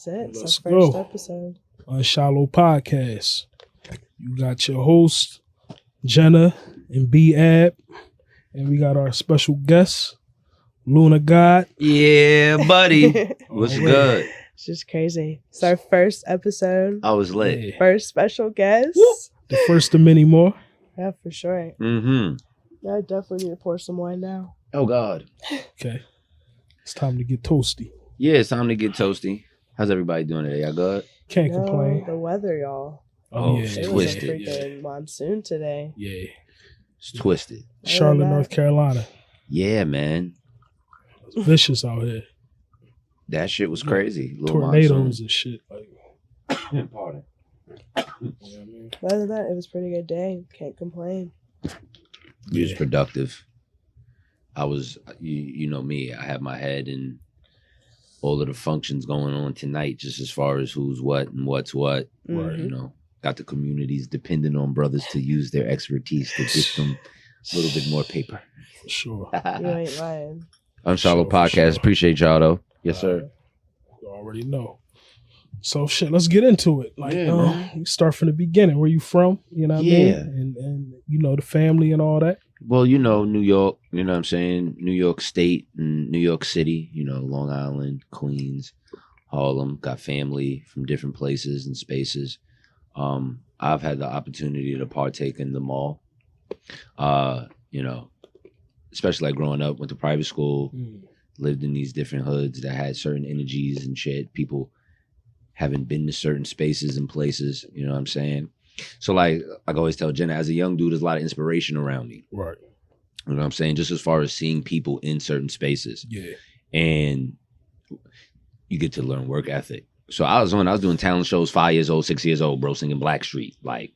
That's it. It's Let's our first go. episode. Unshallow Podcast. You got your host, Jena and B.Ab, and we got our special guest, Lunar.god. Yeah, buddy. What's Alright. good? It's just crazy. It's our first episode. I was lit. Yeah. First special guest. The first of many more. Yeah, for sure. Mm-hmm. I definitely need to pour some wine now. Oh, God. Okay. It's time to get toasty. Yeah, it's time to get toasty. How's everybody doing today? Y'all good? Can't No, complain. the weather, y'all. Oh, yeah. it's It was a twisted. freaking monsoon today. Yeah. It's twisted. Charlotte, that. North Carolina. Yeah, man. It's vicious out here. That shit was crazy. Little Tornadoes monsoon. and shit. Like, Pardon. you know what I mean? Other than that, it was a pretty good day. Can't complain. It was productive. I was, you know me, I have my head in all of the functions going on tonight, just as far as who's what and what's what. Mhm. You know, got the communities dependent on brothers to use their expertise to get them a little bit more paper. For sure. You ain't lying. Unshallow For Podcast. sure. Appreciate y'all though. Yes, sir. You already know. So shit, let's get into it. Like, Yeah, man. you start from the beginning. Where you from? You know what I mean? Yeah. And you know the family and all that. Well, you know, New York, you know what I'm saying? New York State and New York City, you know, Long Island, Queens, Harlem, got family from different places and spaces. I've had the opportunity to partake in them all. You know, especially like growing up, went to private school, lived in these different hoods that had certain energies and shit. People haven't been to certain spaces and places, you know what I'm saying? So like I always tell Jenna, as a young dude, there's a lot of inspiration around me. Right. You know what I'm saying? Just as far as seeing people in certain spaces. Yeah. And you get to learn work ethic. So I was doing talent shows 5 years old, 6 years old, bro, singing Blackstreet, like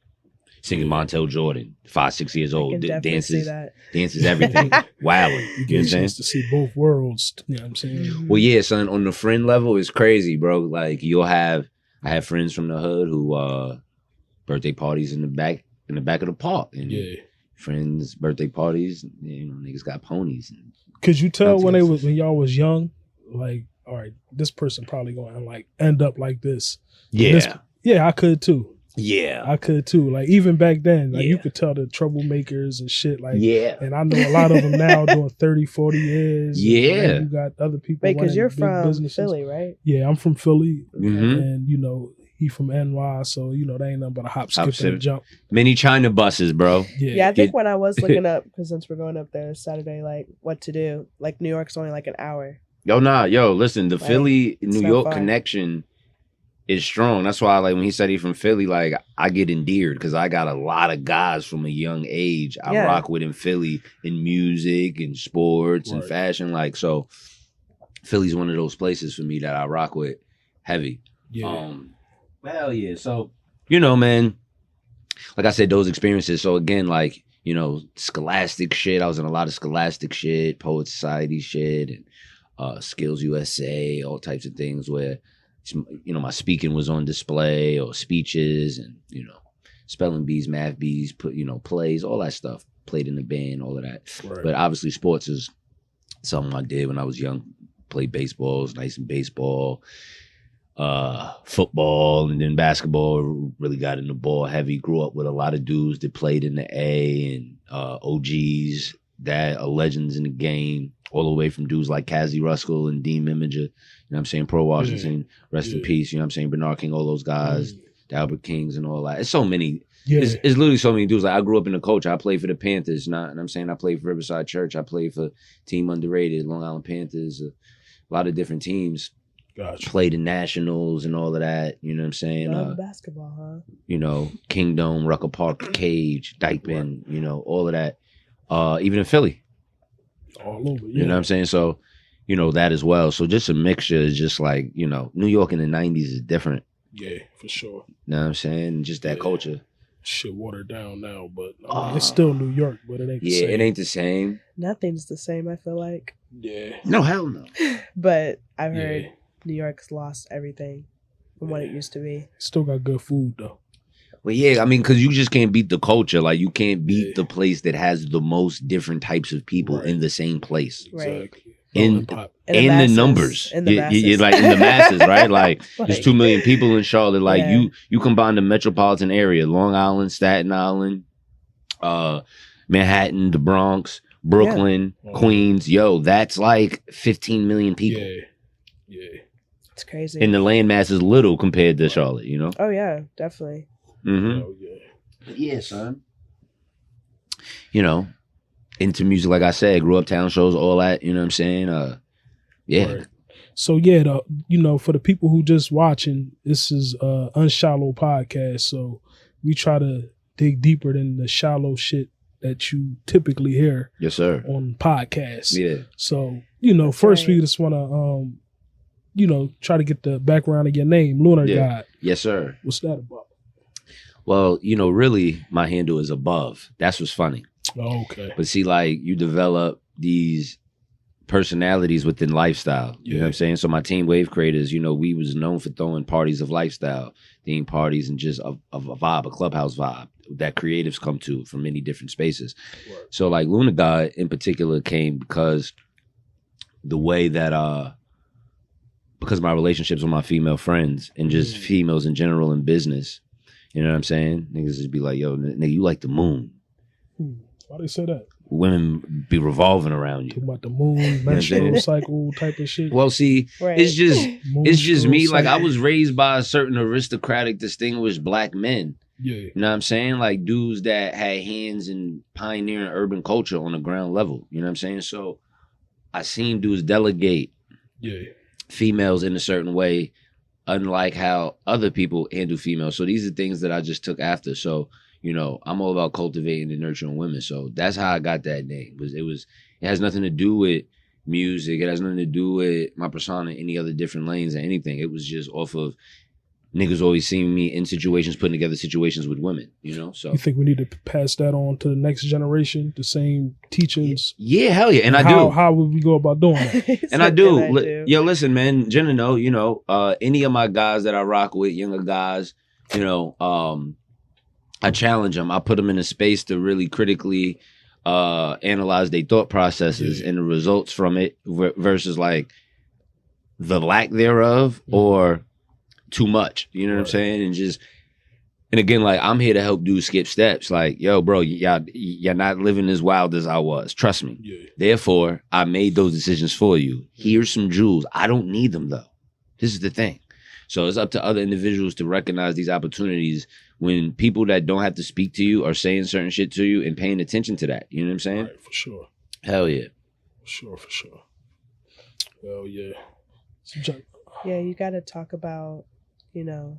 singing Montel Jordan, 5, 6 years I old, can definitely see dances, that. everything. Wilding. You You know get what a I'm saying? chance to see both worlds. You know what I'm saying? Well, yeah, son, on the friend level, it's crazy, bro. Like I have friends from the hood who birthday parties in the back of the park. And Yeah. friends' birthday parties, you know, niggas got ponies. And Could you tell when Nonsense. when y'all was young, like, all right, this person probably going to like end up like this. yeah. This- yeah, I could too. Yeah. I could too. Like even back then, like you Yeah. could tell the troublemakers and shit. Like, Yeah. and I know a lot of them now doing 30, 40 years. and Yeah. then you got other people. Wait, because running you're big from businesses. Philly, right? Yeah, I'm from Philly, Mhm. and you know he from NY, so you know they ain't nothing but a hop, skip, skip. and a jump. Many China buses, bro. Yeah, I think Did- when I was looking up, because since we're going up there Saturday, like what to do, like New York's only like an hour. Listen, the Like, Philly New not York far. connection is strong. That's why, like, when he said he's from Philly, like, I get endeared because I got a lot of guys from a young age I Yeah. rock with in Philly in music and sports and Right. fashion. Like, so Philly's one of those places for me that I rock with heavy. Yeah, Well, yeah. So, you know, man, like I said, those experiences. So again, like, you know, scholastic shit. I was in a lot of scholastic shit, Poet Society shit, and Skills USA, all types of things where, you know, my speaking was on display, or speeches, and, you know, spelling bees, math bees, plays, all that stuff. Played in the band, all of that. right. But obviously, sports is something I did when I was young. Played baseball, was nice in baseball, football, and then basketball. Really got into ball heavy. Grew up with a lot of dudes that played in the A and OGs that are legends in the game. All the way from dudes like Kazi Ruskell and Dean Miminger. You know what I'm saying? Pro Washington, rest in Yeah. peace. You know what I'm saying? Bernard King, all those guys, the Albert Kings and all that. It's so many. Yeah, It's literally so many dudes. Like I grew up in the culture. I played for the Panthers. Not, and I'm saying I played for Riverside Church. I played for Team Underrated, Long Island Panthers, a lot of different teams. gotcha. Played in nationals and all of that. You know what I'm saying? Love basketball, huh? You know, Kingdom, Rucker Park, Cage, Dykeman. You know, all of that. Even in Philly. All over. Yeah. You know what I'm saying? So, you know, that as well. So just a mixture is just like, you know, New York in the 90s is different. Yeah, for sure. You know what I'm saying? Just that Yeah. culture. Shit watered down now, but I mean, it's still New York, but it ain't. The Yeah, same. it ain't the same. Nothing's the same, I feel like. Yeah, No, hell no. But I've heard Yeah. New York's lost everything from what it used to be. still got good food though. Well, yeah, I mean, because you just can't beat the culture. Like, you can't beat Yeah. the place that has the most different types of people Right. in the same place. Right. Exactly. in pop. in the numbers. In the masses. You're like in the masses, right? Like, there's Like- 2 million people in Charlotte. Like Yeah. you combine the metropolitan area, Long Island, Staten Island, Manhattan, the Bronx, Brooklyn, Yeah. Queens. Yo, that's like 15 million people. Yeah. It's crazy. And the landmass is little compared to Charlotte, you know? Oh yeah, definitely. Mm-hmm. Oh, yeah. Yeah, son. You know, into music, like I said, grew up town shows, all that, you know what I'm saying? Yeah. Right. So yeah, for the people who just watching, this is Unshallow Podcast. So we try to dig deeper than the shallow shit that you typically hear Yes, sir. on podcasts. Yeah. So, That's first right. we just want to, try to get the background of your name, Lunar.god. Yeah. Yes, sir. What's that about? Well, really, my handle is Abuvv. That's what's funny. Oh, okay. But see, like, you develop these personalities within lifestyle. You know what I'm saying? So my team, Wavcreators, we was known for throwing parties of lifestyle, theme parties, and just a vibe, a clubhouse vibe that creatives come to from many different spaces. Right. So like Lunar.god in particular came because the way that because of my relationships with my female friends and just females in general in business, you know what I'm saying? Niggas just be like, yo, nigga, you like the moon. Why they say that? Women be revolving around you. Talking about the moon, menstrual cycle type of shit. Well, see, Right. it's just me. Menstrual Like, I cycle. was raised by certain aristocratic, distinguished black men. Yeah. You know what I'm saying? Like dudes that had hands in pioneering urban culture on the ground level. You know what I'm saying? So I seen dudes delegate Yeah. females in a certain way, unlike how other people handle females. So these are things that I just took after. So, I'm all about cultivating and nurturing women. So that's how I got that name. It has nothing to do with music. It has nothing to do with my persona, any other different lanes or anything. It was just off of niggas always seeing me in situations, putting together situations with women, So You think we need to pass that on to the next generation, the same teachings? yeah, hell yeah. And I how, do. How would we go about doing that? And I do. do. Yo, listen, man, Jenna know, any of my guys that I rock with, younger guys, I challenge them. I put them in a space to really critically analyze their thought processes and the results from it versus like the lack thereof or too much. You know what I'm saying? And again, like, I'm here to help dudes skip steps. Like, yo, bro, you're not living as wild as I was. Trust me. Yeah. Therefore, I made those decisions for you. Here's some jewels. I don't need them, though. This is the thing. So it's up to other individuals to recognize these opportunities when people that don't have to speak to you are saying certain shit to you and paying attention to that. You know what I'm saying? Right, for sure. Hell yeah. For sure. Well, yeah. Yeah, you got to talk about, a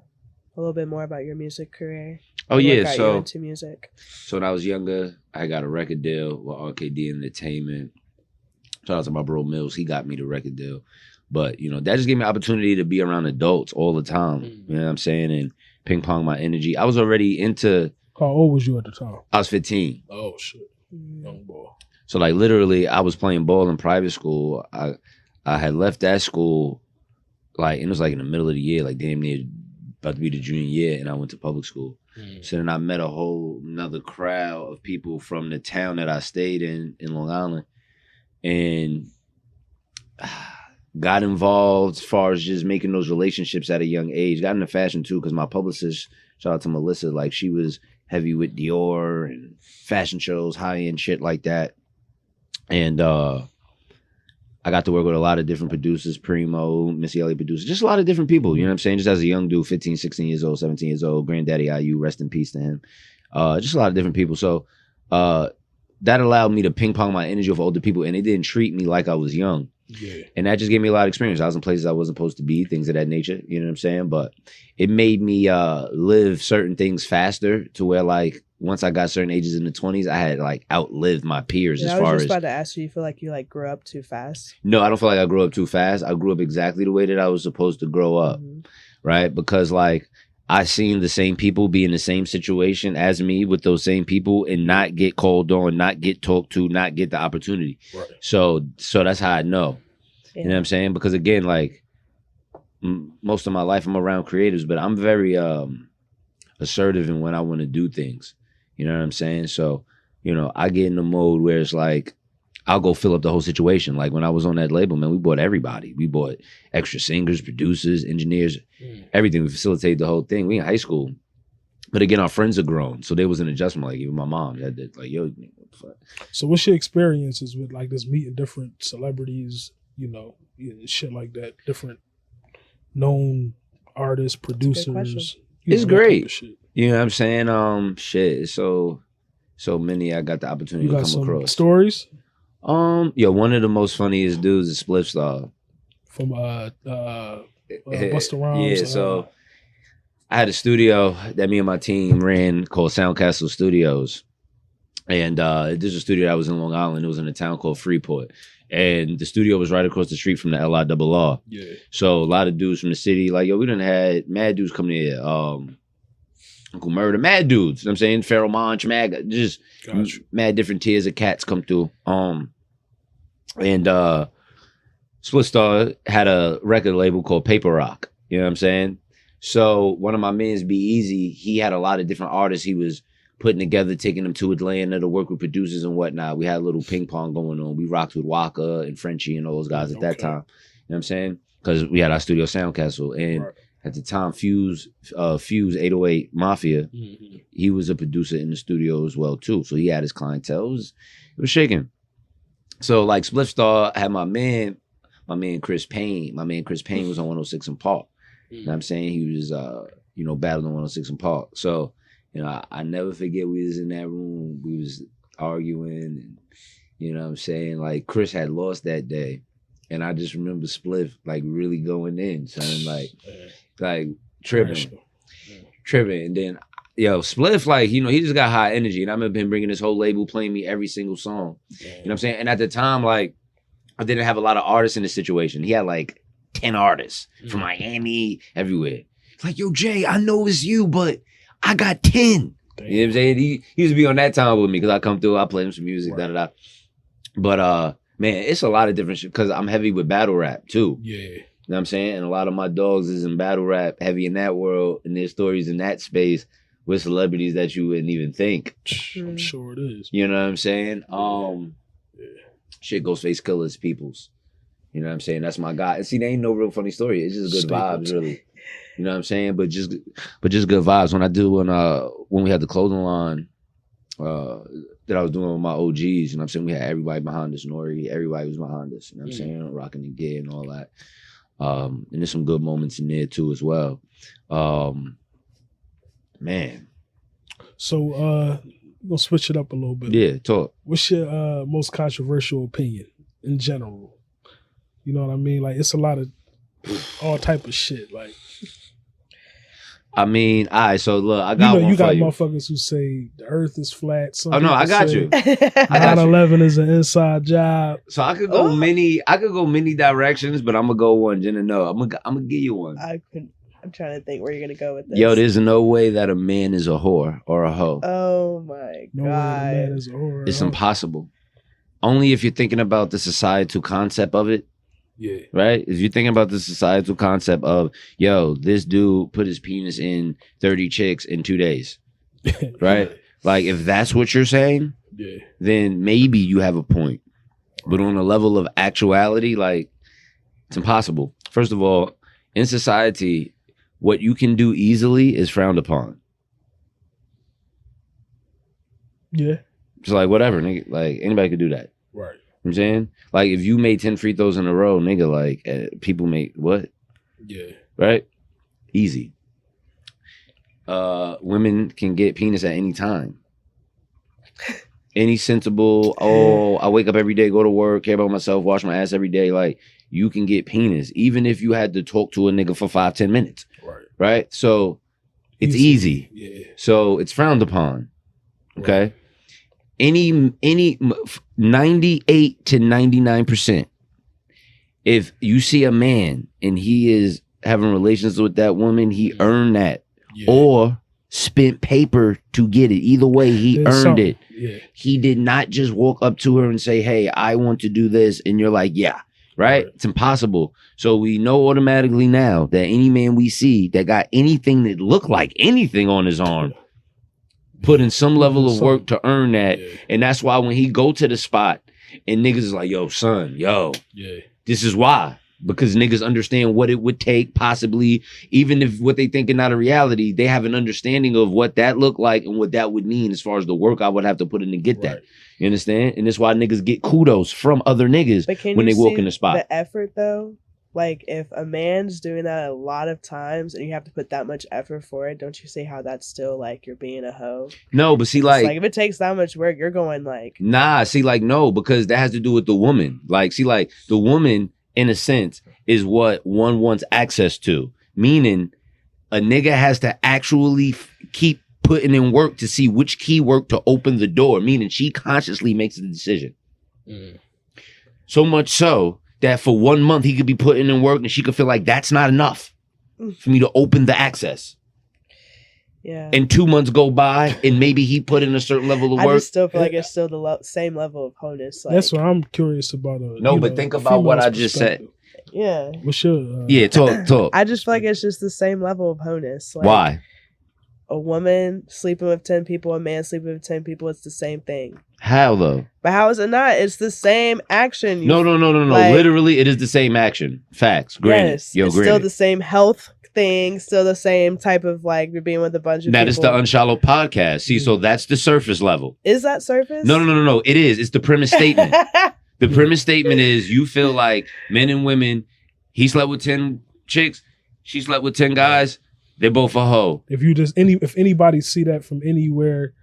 little bit more about your music career. Oh, What yeah. got you So into music. when I was younger, I got a record deal with RKD Entertainment. Shout out to my bro Mills. He got me the record deal. But, that just gave me an opportunity to be around adults all the time. You know what I'm saying? And ping pong my energy. I was already into... How old was you at the time? I was 15. Oh, shit. Young boy. So, like, literally, I was playing ball in private school. I had left that school, like, and it was, like, in the middle of the year, like, damn near about to be the junior year, and I went to public school. So then I met a whole another crowd of people from the town that I stayed in Long Island, and got involved as far as just making those relationships at a young age. Got into fashion too, because my publicist, shout out to Melissa, like, she was heavy with Dior and fashion shows, high-end shit like that. And I got to work with a lot of different producers, Primo, Missy Elliott producers, just a lot of different people, you know what I'm saying? Just as a young dude, 15, 16 years old, 17 years old, Granddaddy IU, rest in peace to him. Just a lot of different people. So that allowed me to ping pong my energy with older people, and it didn't treat me like I was young. Yeah. And that just gave me a lot of experience. I was in places I wasn't supposed to be, things of that nature, you know what I'm saying? But it made me live certain things faster to where, like, once I got certain ages in the 20s, I had, like, outlived my peers as I far was as... just about to ask you feel like you, like, grew up too fast? No, I don't feel like I grew up too fast. I grew up exactly the way that I was supposed to grow up, right? Because, like, I seen the same people be in the same situation as me with those same people and not get called on, not get talked to, not get the opportunity. Right. So that's how I know. Yeah. You know what I'm saying? Because, again, like, most of my life I'm around creatives, but I'm very assertive in when I want to do things. You know what I'm saying? So, I get in the mode where it's like, I'll go fill up the whole situation. Like when I was on that label, man, we bought everybody. We bought extra singers, producers, engineers, everything. We facilitated the whole thing. We in high school. But again, our friends are grown. So there was an adjustment. Like even my mom had to like, yo, what the fuck? So what's your experiences with like this meeting different celebrities, you know, shit like that, different known artists, producers? It's great. You know what I'm saying? Shit. It's so many I got the opportunity to come across. Stories? One of the most funniest dudes is Spliff Star. From Busta Rhymes. Yeah, so I had a studio that me and my team ran called Soundcastle Studios. And this is a studio that was in Long Island. It was in a town called Freeport. And the studio was right across the street from the LIRR. Yeah. So a lot of dudes from the city, like, yo, we done had mad dudes coming here. Uncle Murder, mad dudes. You know what I'm saying? Pharoah Monch, mad, just mad different tiers of cats come through. And Split Star had a record label called Paper Rock. You know what I'm saying? So one of my men's, B.Easy, he had a lot of different artists he was putting together, taking them to Atlanta to work with producers and whatnot. We had a little ping pong going on. We rocked with Waka and Frenchie and all those guys at that time. You know what I'm saying? Because we had our studio Soundcastle. And at the time, Fuse 808 Mafia, he was a producer in the studio as well, too. So he had his clientele. It was shaking. So, like, Spliff Star had my man Chris Payne. My man Chris Payne was on 106 in Park. You know what I'm saying? He was, battling on 106 in Park. So, you know, I never forget we was in that room. We was arguing. And, you know what I'm saying? Like, Chris had lost that day. And I just remember Spliff, like, really going in, son. Like tripping. And then, Spliff, like, you know, he just got high energy. And I remember him bringing his whole label, playing me every single song. You know what I'm saying? And at the time, like, I didn't have a lot of artists in the situation. He had, like, 10 artists from Miami, everywhere. Like, yo, Jay, I know it's you, but I got 10. You know what I'm saying? He used to be on that time with me because I come through, I play him some music, da-da-da. But, man, it's a lot of different shit because I'm heavy with battle rap, too. Yeah. You know what I'm saying? And a lot of my dogs is in battle rap, heavy in that world, and their stories in that space with celebrities that you wouldn't even think. I'm sure it is. You know what I'm saying? Shit, Ghostface Killer's peoples. You know what I'm saying? That's my guy. And see, there ain't no real funny story. It's just good vibes, really. You know what I'm saying? But just good vibes. When we had the clothing line that I was doing with my OGs, you know what I'm saying? We had everybody behind us, Nori, everybody was behind us. You know what I'm saying? Rocking the gear and all that. And there's some good moments in there too as well. Man. So we'll switch it up a little bit. Yeah, talk. What's your most controversial opinion in general? You know what I mean? Like, it's a lot of all type of shit. Like, I mean, all right, so look, I got one you got for you. Motherfuckers who say the earth is flat. Oh no, I got you. 9/11 is an inside job. So I could go many directions, but I'm gonna go one. Jenna, no, I'm gonna give you one. I'm trying to think where you're gonna go with this. Yo, there's no way that a man is a whore or a hoe. Oh my God. No way a man is a whore. It's impossible. Only if you're thinking about the societal concept of it. Yeah. Right? If you're thinking about the societal concept of, yo, this dude put his penis in 30 chicks in 2 days. Right? Like, if that's what you're saying, then maybe you have a point. But on a level of actuality, like, it's impossible. First of all, in society, what you can do easily is frowned upon. Yeah. It's like, whatever, nigga. Like, anybody could do that. Right. You know what I'm saying? Like, if you made 10 free throws in a row, nigga, like, people make what? Yeah. Right? Easy. Women can get penis at any time. Any sensible, I wake up every day, go to work, care about myself, wash my ass every day. Like, you can get penis, even if you had to talk to a nigga for 5-10 minutes. Right. Right? So, it's easy. Yeah. So, it's frowned upon. Okay? Right. Any 98 to 99%, if you see a man and he is having relations with that woman, he earned that or spent paper to get it. Either way, he earned it. Yeah. He did not just walk up to her and say, hey, I want to do this. And you're like, yeah, right? It's impossible. So we know automatically now that any man we see that got anything that looked like anything on his arm, put in some level of work to earn that. Yeah. And that's why when he go to the spot And niggas is like, yo, son, yo, Yeah. this is why. Because niggas understand what it would take, possibly, even if what they think is not a reality, they have an understanding of what that looked like and what that would mean as far as the work I would have to put in to get that. You understand? And that's why niggas get kudos from other niggas when they walk in the spot. The effort though, like if a man's doing that a lot of times and you have to put that much effort for it, don't you see how that's still like you're being a hoe? No, but see, It's like if it takes that much work, you're going like, nah, see, like, no, because that has to do with the woman. Like, see, like, the woman, in a sense, is what one wants access to. Meaning, a nigga has to actually keep putting in work to see which key work to open the door. Meaning, she consciously makes the decision. So much so that for 1 month, he could be putting in work and she could feel like that's not enough for me to open the access. yeah. And 2 months go by and maybe he put in a certain level of work. I just still feel like it's still the same level of wholeness. Like, That's what I'm curious about. No, but think about what I just said. Yeah. What's your Yeah, talk. I just feel like it's just the same level of wholeness. Like, Why? A woman sleeping with 10 people, a man sleeping with 10 people, it's the same thing. How though? But how is it not? It's the same action. No. like- Literally, it is the same action. Facts. Granted. Yes, Yo, it's granted. still the same health thing, still the same type of like you're being with a bunch of That people. is the Unshallow Podcast. See, so that's the surface level. Is that surface? No. It is. It's the premise statement. The premise statement is you feel like men and women, he slept with 10 chicks, she slept with 10 guys, they're both a hoe. If anybody see that from anywhere,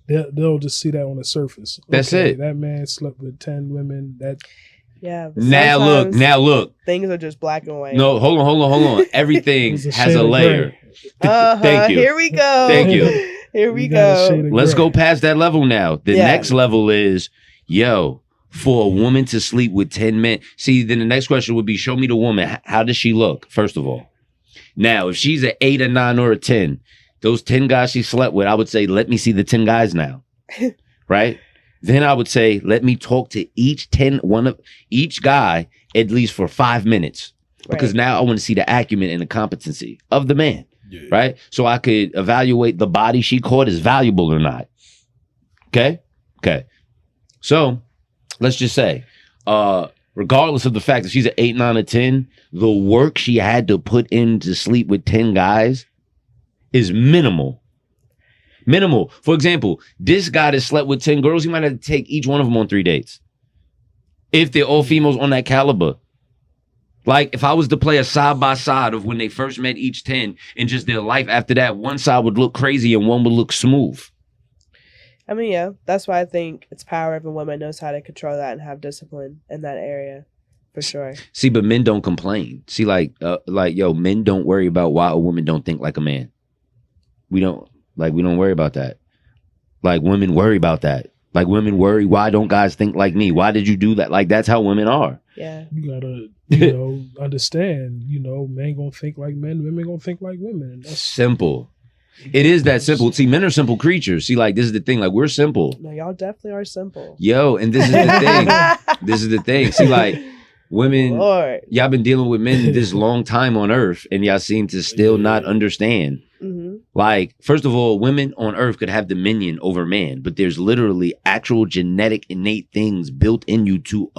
they'll just see that on the surface. That's it. That man slept with 10 women. That Yeah. But Now look. things are just black and white. No, hold on. Everything It's a has shade a of layer. Uh-huh. Thank you. Here we go. Thank you. Here we You got a shade go. of Let's gray. go past that level now. The Yeah. next level is, yo, for a woman to sleep with 10 men. See, then the next question would be, show me the woman. How does she look, first of all? Now, if she's an 8, a 9, or a 10, those 10 guys she slept with, I would say, let me see the 10 guys now. Right? Then I would say, let me talk to each guy at least for 5 minutes. Because Right. now I want to see the acumen and the competency of the man. Yeah. Right? So I could evaluate the body she caught is valuable or not. Okay? So let's just say, regardless of the fact that she's an 8, 9, or 10, the work she had to put in to sleep with 10 guys is minimal. For example, this guy that slept with 10 girls, he might have to take each one of them on 3 dates. If they're all females on that caliber. Like, if I was to play a side-by-side of when they first met each 10 and just their life after that, one side would look crazy and one would look smooth. I mean, yeah, that's why I think it's power if a woman knows how to control that and have discipline in that area, for sure. See, but men don't complain. See, men don't worry about why a woman don't think like a man. We don't worry about that. Like, women worry about that. Like, women worry, why don't guys think like me? Why did you do that? Like, that's how women are. Yeah. You gotta, understand, men gonna think like men, women gonna think like women. That's Simple. It is that simple. See, men are simple creatures. See, like, this is the thing. Like, we're simple. No, y'all definitely are simple. Yo, and this is the thing. See, like, women, Lord. y'all been dealing with men this long time on Earth, and y'all seem to still not understand. Mm-hmm. Like, first of all, women on Earth could have dominion over man, but there's literally actual genetic innate things built in you to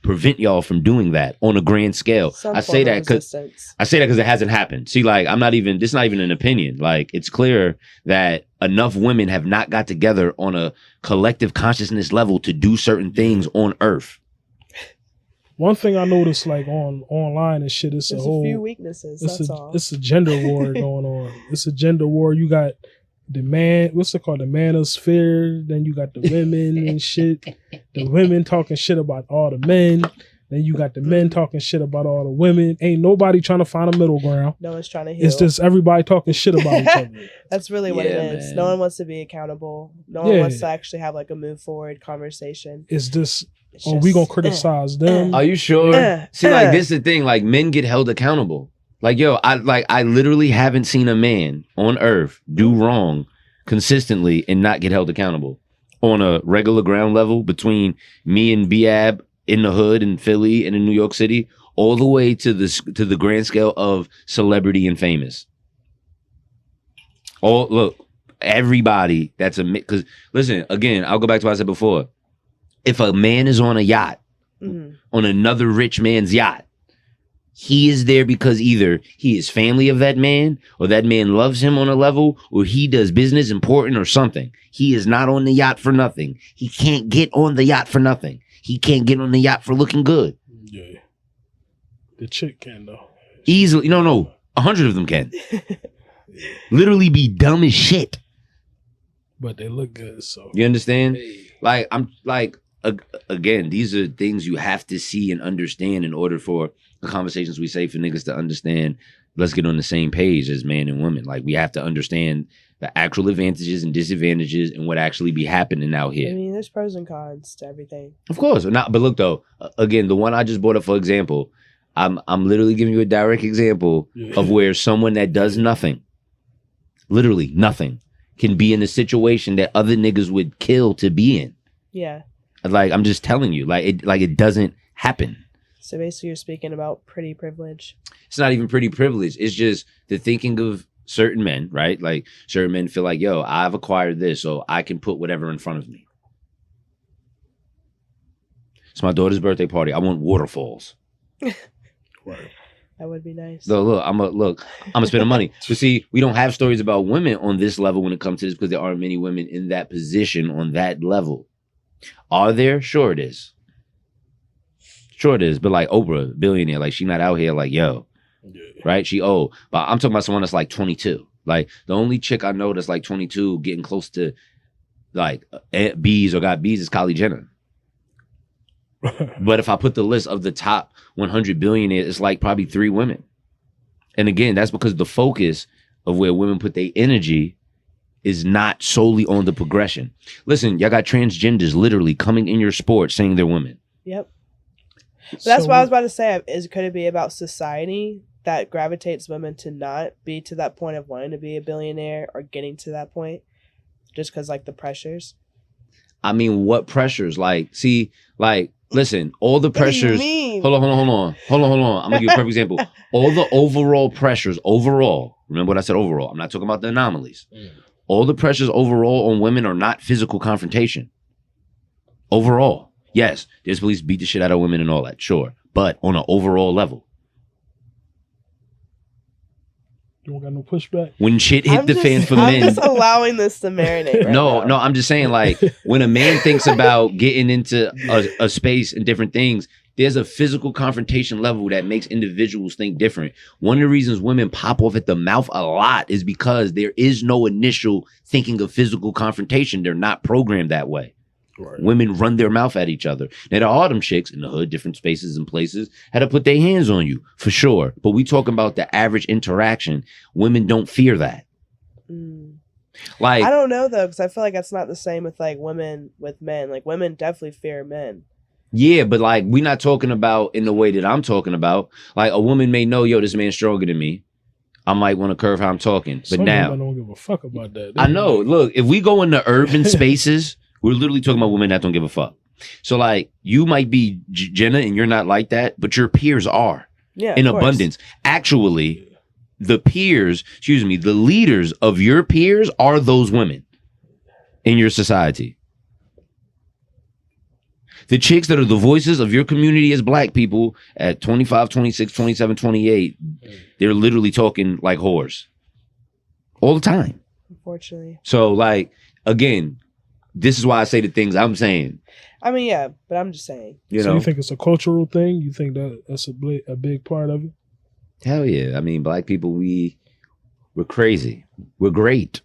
prevent y'all from doing that on a grand scale. I say that because it hasn't happened. See, like, this is not even an opinion. Like, it's clear that enough women have not got together on a collective consciousness level to do certain things on Earth. one thing I noticed, like online and shit. There's a few weaknesses. That's all. It's a gender war going on. It's a gender war. You got the man. What's it called? The manosphere. Then you got the women and shit. The women talking shit about all the men. Then you got the men talking shit about all the women. Ain't nobody trying to find a middle ground. No one's trying to heal. It's just everybody talking shit about each other. That's really what it is. Man. No one wants to be accountable. No one wants to actually have like a move forward conversation. It's just, It's we just, gonna criticize them. Are you sure? See, like, this is the thing. Like, men get held accountable. Like, yo, I literally haven't seen a man on Earth do wrong consistently and not get held accountable on a regular ground level between me and B.Ab in the hood in Philly and in New York City, all the way to the grand scale of celebrity and famous. Oh, look, everybody that's because listen, again, I'll go back to what I said before. if a man is on a yacht, on another rich man's yacht, he is there because either he is family of that man, or that man loves him on a level, or he does business important or something. He is not on the yacht for nothing. He can't get on the yacht for nothing. He can't get on the yacht for looking good. Yeah. The chick can, though. Easily. No. 100 of them can. Literally be dumb as shit. But they look good, so. You understand? Like, I'm like, again, these are things you have to see and understand in order for the conversations we say for niggas to understand. Let's get on the same page as man and woman. Like, we have to understand the actual advantages and disadvantages and what actually be happening out here. I mean, there's pros and cons to everything. Of course. But look, though, again, the one I just brought up for example, I'm literally giving you a direct example of where someone that does nothing, literally nothing, can be in a situation that other niggas would kill to be in. Yeah. Like, I'm just telling you, it doesn't happen. So basically you're speaking about pretty privilege. It's not even pretty privilege. It's just the thinking of certain men, right? Like, certain men feel like, yo, I've acquired this, so I can put whatever in front of me. It's my daughter's birthday party. I want waterfalls. Right. That would be nice. So look, I'm gonna spend the money. But see, we don't have stories about women on this level when it comes to this because there aren't many women in that position on that level. Are there? Sure it is. Sure it is. But like Oprah, billionaire, like she not out here like, yo, right? She old. But I'm talking about someone that's like 22. Like the only chick I know that's like 22 getting close to like B's or got B's is Kylie Jenner. But if I put the list of the top 100 billionaires, it's like probably 3 women. And again, that's because the focus of where women put their energy is not solely on the progression. Listen, y'all got transgenders literally coming in your sport saying they're women. Yep. But that's what I was about to say. Could it be about society that gravitates women to not be to that point of wanting to be a billionaire or getting to that point? Just because, like, the pressures? I mean, what pressures? Like, see, like, listen, all the pressures. What do you mean? Hold on. I'm going to give you a perfect example. All the overall pressures, remember what I said overall. I'm not talking about the anomalies. All the pressures overall on women are not physical confrontation. Overall. Yes, there's police beat the shit out of women and all that, sure. But on an overall level. You don't got no pushback? When shit hit the fan for men. I'm just allowing this to marinate right No, now. I'm just saying, like, when a man thinks about getting into a space and different things, there's a physical confrontation level that makes individuals think different. One of the reasons women pop off at the mouth a lot is because there is no initial thinking of physical confrontation. They're not programmed that way. Right. Women run their mouth at each other. Now, there are them chicks in the hood, different spaces and places, had to put their hands on you, for sure. But we talking about the average interaction. Women don't fear that. Like, I don't know, though, because I feel like that's not the same with, like, women with men. Like, women definitely fear men. Yeah, but, like, we're not talking about in the way that I'm talking about. Like, a woman may know, yo, this man's stronger than me. I might want to curve how I'm talking. But some now, I don't give a fuck about that. I know. Look, if we go into urban spaces, we're literally talking about women that don't give a fuck. So, like, you might be Jenna and you're not like that, but your peers are. Yeah, in abundance. Actually, the leaders of your peers are those women in your society. The chicks that are the voices of your community as black people at 25, 26, 27, 28, they're literally talking like whores. All the time. Unfortunately. So, like, again, this is why I say the things I'm saying. I mean, yeah, but I'm just saying. You think it's a cultural thing? You think that's a big part of it? Hell yeah. I mean, black people, we're crazy. We're great,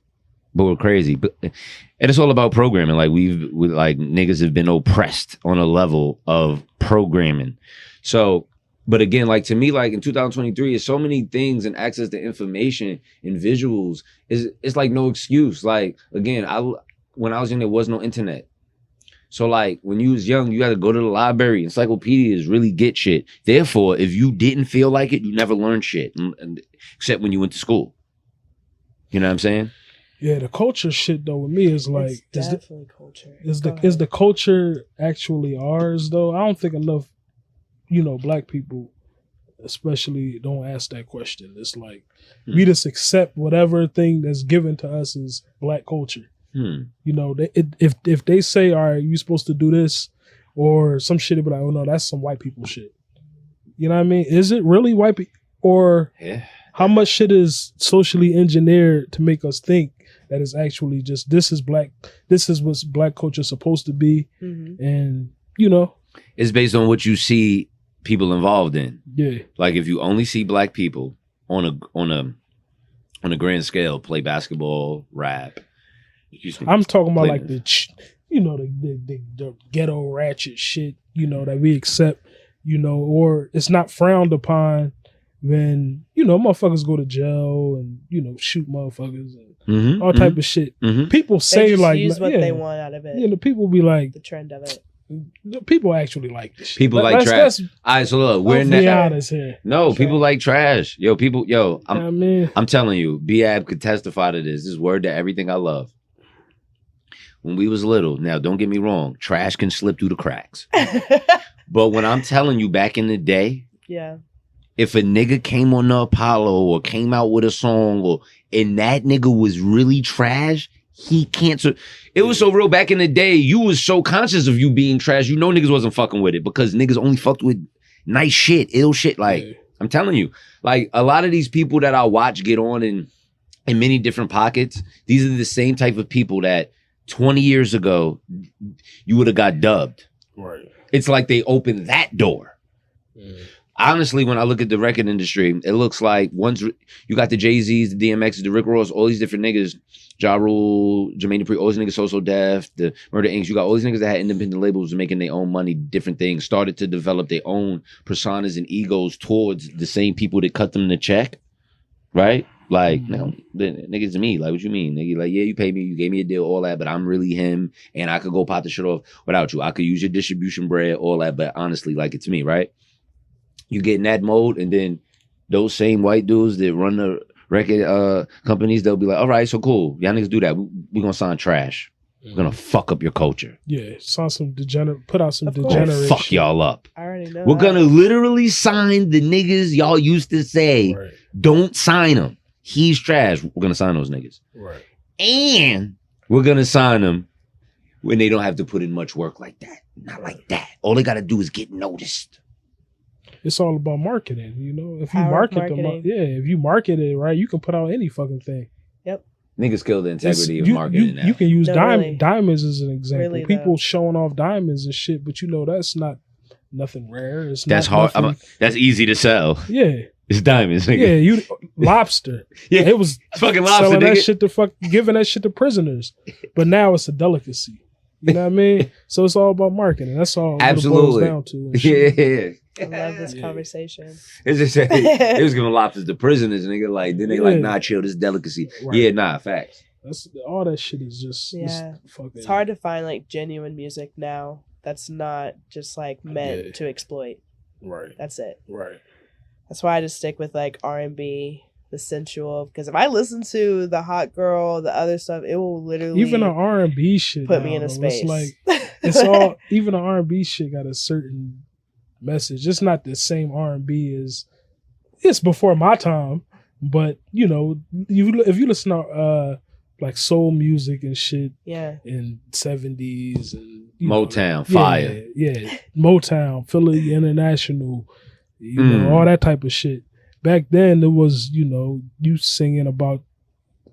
but we're crazy. And it's all about programming. Like, like niggas have been oppressed on a level of programming. So, but again, like, to me, like, in 2023, there's so many things and access to information and visuals. It's like no excuse. Like, again, when I was young, there was no internet. So, like, when you was young, you had to go to the library, encyclopedias, really get shit. Therefore, if you didn't feel like it, you never learned shit, except when you went to school. You know what I'm saying? Yeah, the culture shit, though, with me is like... It's definitely culture. Is the culture actually ours, though? I don't think enough, black people especially don't ask that question. It's like, we just accept whatever thing that's given to us as black culture. If they say, all right, you're supposed to do this, or some shit. Be like, oh no, that's some white people shit. You know what I mean? Is it really white people, or how much shit is socially engineered to make us think that is actually just this is black? This is what black culture is supposed to be, and you know, it's based on what you see people involved in. Yeah, like if you only see black people on a grand scale play basketball, rap. I'm talking about like the ghetto ratchet shit, you know, that we accept, you know, or it's not frowned upon when, you know, motherfuckers go to jail and, you know, shoot motherfuckers and all type of shit. People say like use what they want out of it. You know, people be like the trend of it. People actually like this shit. People like trash. All right, so look, we're in honest here. No, people like trash. I'm telling you, B.Ab could testify to this. This is word to everything I love. When we was little, now don't get me wrong, trash can slip through the cracks. But when I'm telling you, back in the day, if a nigga came on the Apollo or came out with a song and that nigga was really trash, he can't. It was so real back in the day. You was so conscious of you being trash. You know niggas wasn't fucking with it because niggas only fucked with nice shit, ill shit. Like, I'm telling you, like a lot of these people that I watch get on in many different pockets, these are the same type of people that 20 years ago, you would have got dubbed. Right. It's like they opened that door. Honestly, when I look at the record industry, it looks like once you got the Jay-Z's, the DMX's, the Rick Ross, all these different niggas, Ja Rule, Jermaine Dupri, all these niggas So Def, the Murder Incs. You got all these niggas that had independent labels making their own money, different things, started to develop their own personas and egos towards the same people that cut them the check, right? Like, no, the niggas me. Like, what you mean? Nigga, like, yeah, you paid me, you gave me a deal, all that, but I'm really him, and I could go pop the shit off without you. I could use your distribution bread, all that, but honestly, like, it's me, right? You get in that mode, and then those same white dudes that run the record companies, they'll be like, all right, so cool. Y'all niggas do that. We're going to sign trash. We're going to fuck up your culture. Yeah, put out some degenerate fuck y'all up. I already know. We're going to literally sign the niggas y'all used to say, don't sign them. He's trash. We're going to sign those niggas. Right. And we're going to sign them when they don't have to put in much work like that. Not like that. All they got to do is get noticed. It's all about marketing, you know. If you if you market it right, you can put out any fucking thing. Yep. Niggas kill the integrity of marketing now. You can use diamonds as an example. Really, people showing off diamonds and shit, but you know that's not nothing rare. That's hard. That's easy to sell. Yeah. It's diamonds, nigga. Yeah, lobster. Yeah, it was fucking lobster. Selling that shit to giving that shit to prisoners, but now it's a delicacy. You know what I mean? So it's all about marketing. That's all. Absolutely. It boils down to. Yeah. I love this conversation. It's just it was giving lobsters to prisoners, nigga. Like then they like, nah, chill. This is delicacy. Right. Yeah, nah, facts. That's all that shit is just fucking. It's hard to find like genuine music now that's not just like meant to exploit. Right. That's it. Right. That's why I just stick with like R&B, the sensual. Because if I listen to the hot girl, the other stuff, it will literally even the R&B shit put me in a space. It's like it's all even the R&B shit got a certain message. It's not the same R&B as it's before my time, but you know, if you listen to like soul music and shit, in 70s and Motown, fire, Motown, Philly International. You know, all that type of shit. Back then, it was, you know, you singing about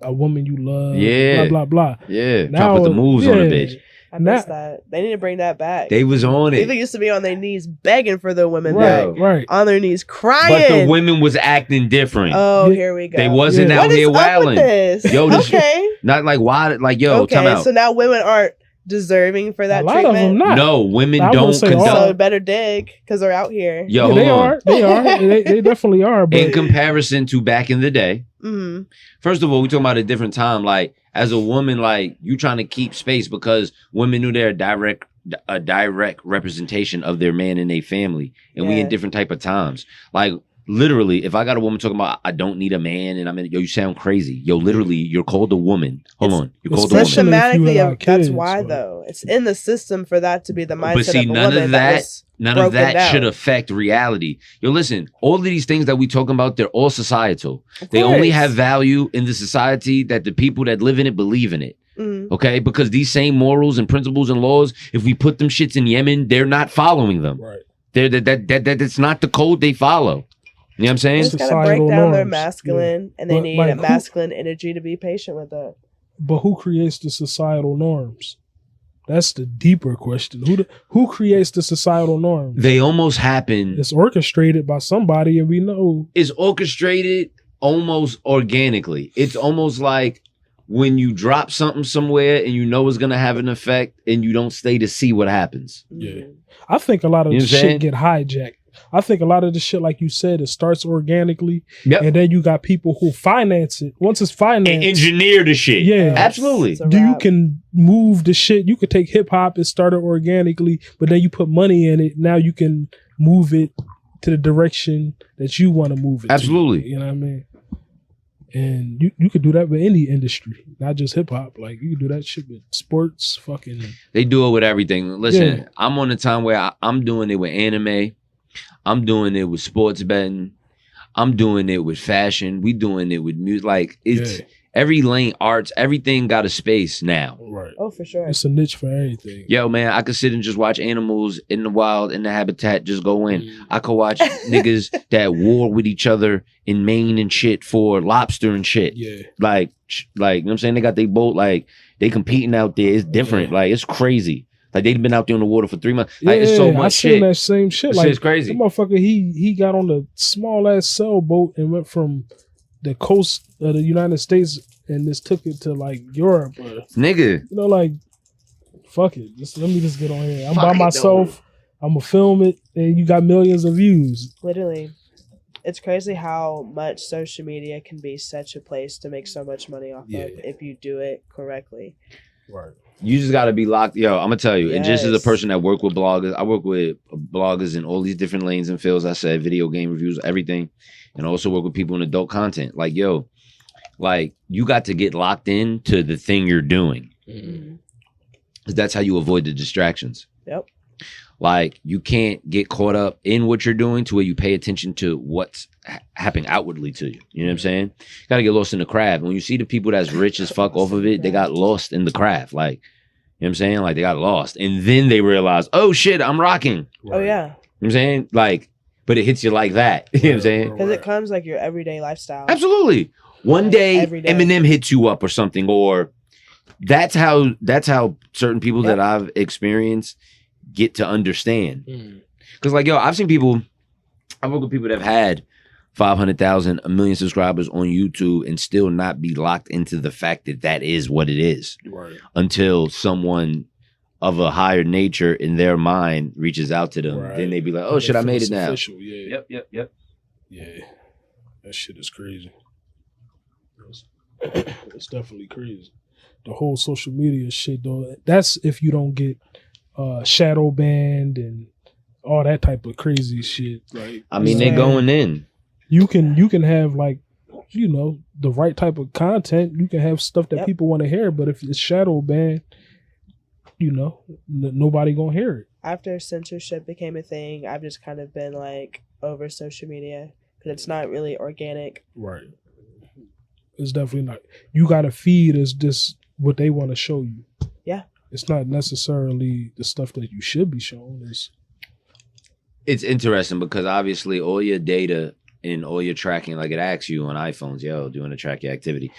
a woman you love, blah, blah, blah. Yeah, now, trying to put the moves on a bitch. I miss that. They need to bring that back. They was on it. They used to be on their knees begging for the women back. Right. On their knees crying. But the women was acting different. Oh, here we go. They wasn't out here wilding. Yo, this not like why, like, yo, time out. So now women aren't deserving for that treatment. A lot of them not. No, women don't conduct. So better dig because they're out here. Yo, they are. They definitely are. But in comparison to back in the day, first of all, we talking about a different time. Like as a woman, like you trying to keep space because women knew they're a direct representation of their man and their family, and we in different type of times. Like literally, if I got a woman talking about I don't need a man, and I'm in, yo, you sound crazy. Yo, literally, you're called a woman. Hold on, you're called a woman. Systematically, that's why though. It's in the system for that to be the mindset. But see, of a none woman of that should affect reality. Yo, listen, all of these things that we talking about, they're all societal. They only have value in the society that the people that live in it believe in it. Okay, because these same morals and principles and laws, if we put them shits in Yemen, they're not following them. Right. That's not the code they follow. You know what I'm saying? They just gotta break down their masculine, and they need a masculine energy to be patient with it. But who creates the societal norms? That's the deeper question. Who creates the societal norms? They almost happen. It's orchestrated by somebody, and we know it's orchestrated almost organically. It's almost like when you drop something somewhere and you know it's gonna have an effect, and you don't stay to see what happens. Yeah, I think a lot of the shit get hijacked. I think a lot of the shit, like you said, it starts organically, and then you got people who finance it. Once it's financed, engineer the shit. Yeah, absolutely. You can move the shit. You could take hip hop. It started organically, but then you put money in it. Now you can move it to the direction that you want to move it. Absolutely. To, you know what I mean? And you could do that with any industry, not just hip hop. Like you could do that shit with sports. Fucking. They do it with everything. Listen, I'm on a time where I'm doing it with anime. I'm doing it with sports betting. I'm doing it with fashion. We doing it with music. Like it's every lane, arts, everything got a space now. Right. Oh, for sure. It's a niche for everything. Yo, man, I could sit and just watch animals in the wild, in the habitat, just go in. I could watch niggas that war with each other in Maine and shit for lobster and shit. Yeah. Like, you know what I'm saying? They got their boat, like, they competing out there. It's different. Like, it's crazy. Like, they've been out there in the water for 3 months. Like, it's so much shit. I seen that same shit. This like, shit's crazy. The motherfucker, he got on the small-ass sailboat and went from the coast of the United States and just took it to, like, Europe. Nigga. You know, like, fuck it. Let me just get on here. I'm by myself. I'm going to film it, and you got millions of views. Literally. It's crazy how much social media can be such a place to make so much money off of if you do it correctly. Right. You just got to be locked. Yo, I'm going to tell you. And just as a person that work with bloggers, I work with bloggers in all these different lanes and fields. I said video game reviews, everything. And I also work with people in adult content. Like, yo, like you got to get locked in to the thing you're doing. Because that's how you avoid the distractions. Yep. Like you can't get caught up in what you're doing to where you pay attention to what's happening outwardly to you. You know what I'm saying? You got to get lost in the craft. When you see the people that's rich as fuck off of it, they got lost in the craft. Like, you know what I'm saying? Like they got lost. And then they realize, oh shit, I'm rocking. Oh yeah. You know what I'm saying? Like, but it hits you like that. You know what I'm saying? Because it comes like your everyday lifestyle. Absolutely. One day Eminem hits you up or something, or that's how certain people that I've experienced get to understand. Because like, yo, I've seen people, I've worked with people that have had 500,000, 1 million subscribers on YouTube and still not be locked into the fact that that is what it is. Right. Until someone of a higher nature in their mind reaches out to them. Then they be like, oh shit, I made it now. Official. Yeah. Yep. Yeah. That shit is crazy. It's definitely crazy. The whole social media shit though, that's if you don't get shadow banned and all that type of crazy shit. Like, I mean, they going in. You can have like, you know, the right type of content. You can have stuff that people want to hear, but if it's shadow banned, you know, nobody gonna hear it. After censorship became a thing, I've just kind of been like over social media because it's not really organic. Right. It's definitely not. You got to feed is just what they want to show you. Yeah. It's not necessarily the stuff that you should be shown. It's interesting because obviously all your data and all your tracking, like it asks you on iPhones, yo, do you want to track your activity?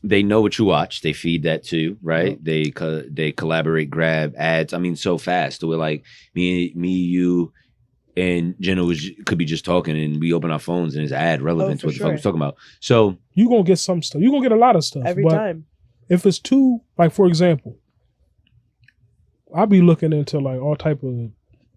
They know what you watch. They feed that too, right? They collaborate, grab ads. I mean, so fast. So we're like me, you, and Jenna could be just talking, and we open our phones, and it's ad relevant to what the fuck we're talking about. So you're gonna get some stuff. You're gonna get a lot of stuff every time. If it's too, like for example, I'll be looking into like all type of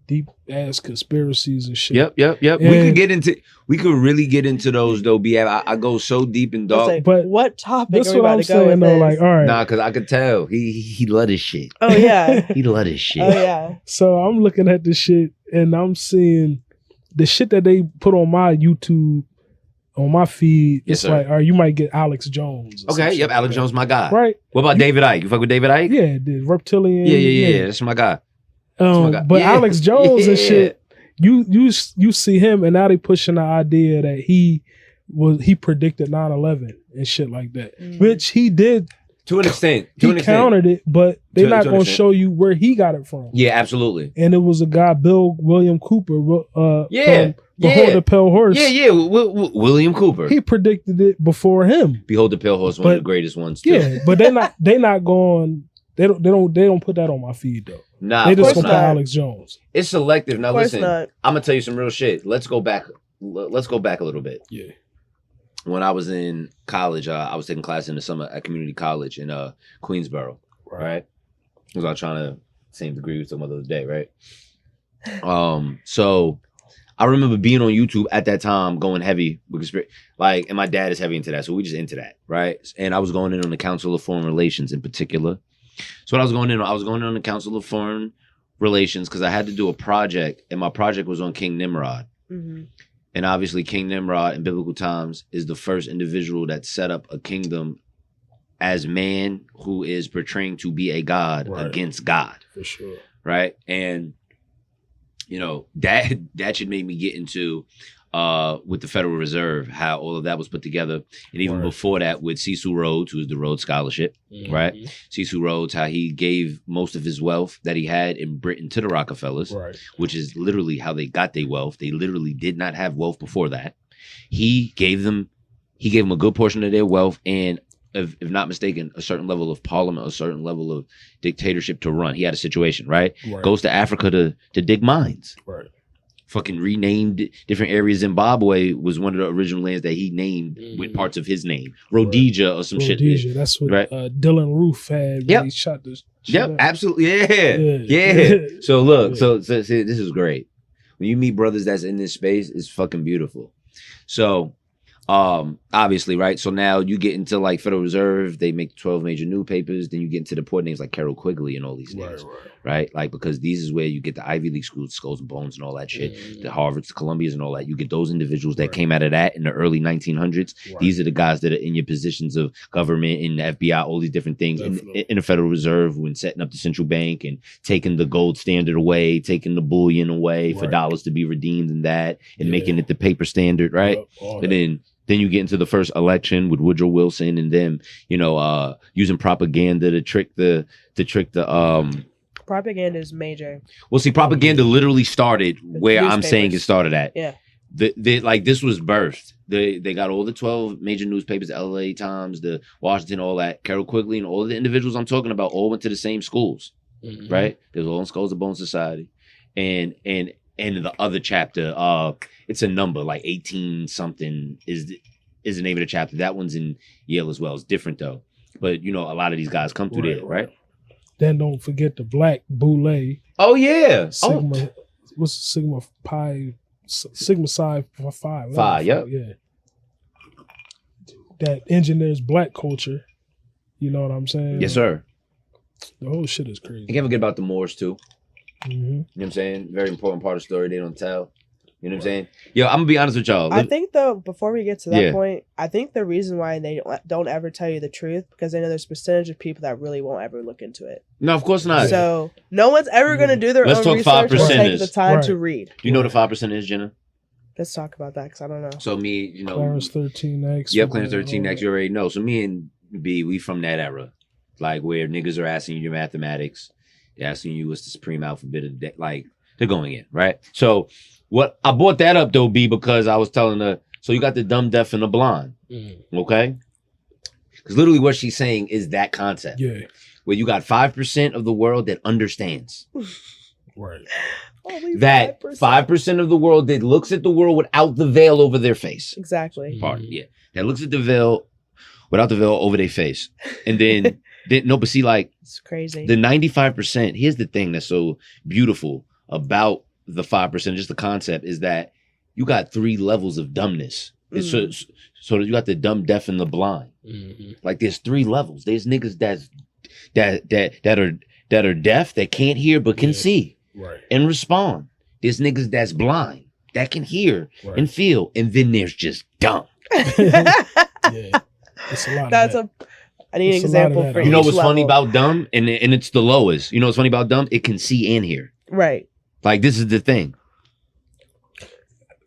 deep ass conspiracies and shit. Yep. And we could really get into those though. B.Ab, I go so deep and dark. Like, but what topic? That's what I'm saying though. Like, all right, nah, because I could tell he love this shit. Oh yeah, he love this shit. Oh yeah. So I'm looking at this shit and I'm seeing the shit that they put on my YouTube, on my feed. Yes, it's sir. like, all right, you might get Alex Jones. Okay, yep, Alex Jones, my guy. Right. What about David Icke? You fuck with David Icke? Yeah, the reptilian. Yeah. That's my guy. But Alex Jones and shit, you see him, and now they pushing the idea that he predicted 9/11 and shit like that, which he did To an extent. He countered it, but they're not going to show you where he got it from. Yeah, absolutely. And it was a guy, Bill William Cooper. Behold the Pale Horse. Yeah. William Cooper. He predicted it before him. Behold the Pale Horse, one of the greatest ones too. Yeah, but they not going. They don't put that on my feed though. Nah, they just gonna put Alex Jones. It's selective. Now listen, not. I'm gonna tell you some real shit. Let's go back a little bit. Yeah. When I was in college, I was taking class in the summer at community college in Queensboro. Right. Because I was trying to same degree with some other day, right? So I remember being on YouTube at that time, going heavy because, like, and my dad is heavy into that, so we just into that, right? And I was going in on the Council of Foreign Relations in particular. So what I was going in on the Council of Foreign Relations because I had to do a project, and my project was on King Nimrod. Mm-hmm. And obviously, King Nimrod in biblical times is the first individual that set up a kingdom as man who is portraying to be a god against God. For sure. Right? And, you know, that should make me get into with the Federal Reserve, how all of that was put together. And even before that with Cecil Rhodes, who is the Rhodes Scholarship, right? Cecil Rhodes, how he gave most of his wealth that he had in Britain to the Rockefellers, which is literally how they got their wealth. They literally did not have wealth before that. He gave them a good portion of their wealth and, if not mistaken, a certain level of parliament, a certain level of dictatorship to run. He had a situation, right? Goes to Africa to dig mines. Fucking renamed different areas. Zimbabwe was one of the original lands that he named with parts of his name. Rhodesia or some shit. That's what Dylan Roof had when he shot this. Absolutely. Yeah. So look, so this is great. When you meet brothers that's in this space, it's fucking beautiful. So obviously, right? So now you get into like Federal Reserve, they make 12 major newspapers, then you get into the poor names like Carroll Quigley and all these names, right? Like, because these is where you get the Ivy League schools, Skulls and Bones and all that shit, the Harvards, the Columbias and all that. You get those individuals that came out of that in the early 1900s. These are the guys that are in your positions of government, in the FBI, all these different things, in the Federal Reserve, when setting up the central bank and taking the gold standard away, taking the bullion away for dollars to be redeemed and that, and making it the paper standard, right? And then you get into the first election with Woodrow Wilson and them, you know, using propaganda to trick the propaganda is major. Well, see, propaganda literally started where I'm saying it started at. Yeah. Like this was birthed. They got all the 12 major newspapers, the LA Times, the Washington, all that. Carroll Quigley and all of the individuals I'm talking about all went to the same schools, right? They was all in Skulls and Bones Society. And the other chapter, it's a number, like 18 something is the name of the chapter. That one's in Yale as well. It's different though. But you know, a lot of these guys come through there, right? Then don't forget the Black Boule. Oh yeah. What's Sigma Pi? Sigma Psi Phi. Yeah. That engineers black culture. You know what I'm saying? Yes, sir. The whole shit is crazy. You can't forget about the Moors too. Mm-hmm. You know what I'm saying? Very important part of the story they don't tell. You know what I'm saying? Yo, I'm gonna be honest with y'all. I think though, before we get to that point, I think the reason why they don't ever tell you the truth because they know there's a percentage of people that really won't ever look into it. No, of course not. So no one's ever going to do their own research or take the time to read. Do you know what the 5% is, Jenna? Let's talk about that because I don't know. So me, you know, Clarence 13X. Yep, Clarence 13X. You already know. So me and B, we from that era, like where niggas are asking you your mathematics, they're asking you what's the supreme alphabet of the day, like they're going in, right? So what I brought that up though, B, because I was telling her. So you got the dumb, deaf, and the blind, okay? Because literally what she's saying is that concept, where you got 5% of the world that understands, right? That 5% of the world that looks at the world without the veil over their face. Exactly. Pardon, yeah. That looks at the veil without the veil over their face. And then, but see, like, it's crazy. The 95%, here's the thing that's so beautiful about the 5%, just the concept, is that you got 3 levels of dumbness. So you got the dumb, deaf, and the blind. Like, there's 3 levels. There's niggas that are deaf, that can't hear but can see. Right. And respond. There's niggas that's blind that can hear and feel, and then there's just dumb. It's a lot. I need an example for you know what's level. funny about dumb, and it's the lowest. You know what's funny about dumb? It can see and hear. Right. Like this is the thing.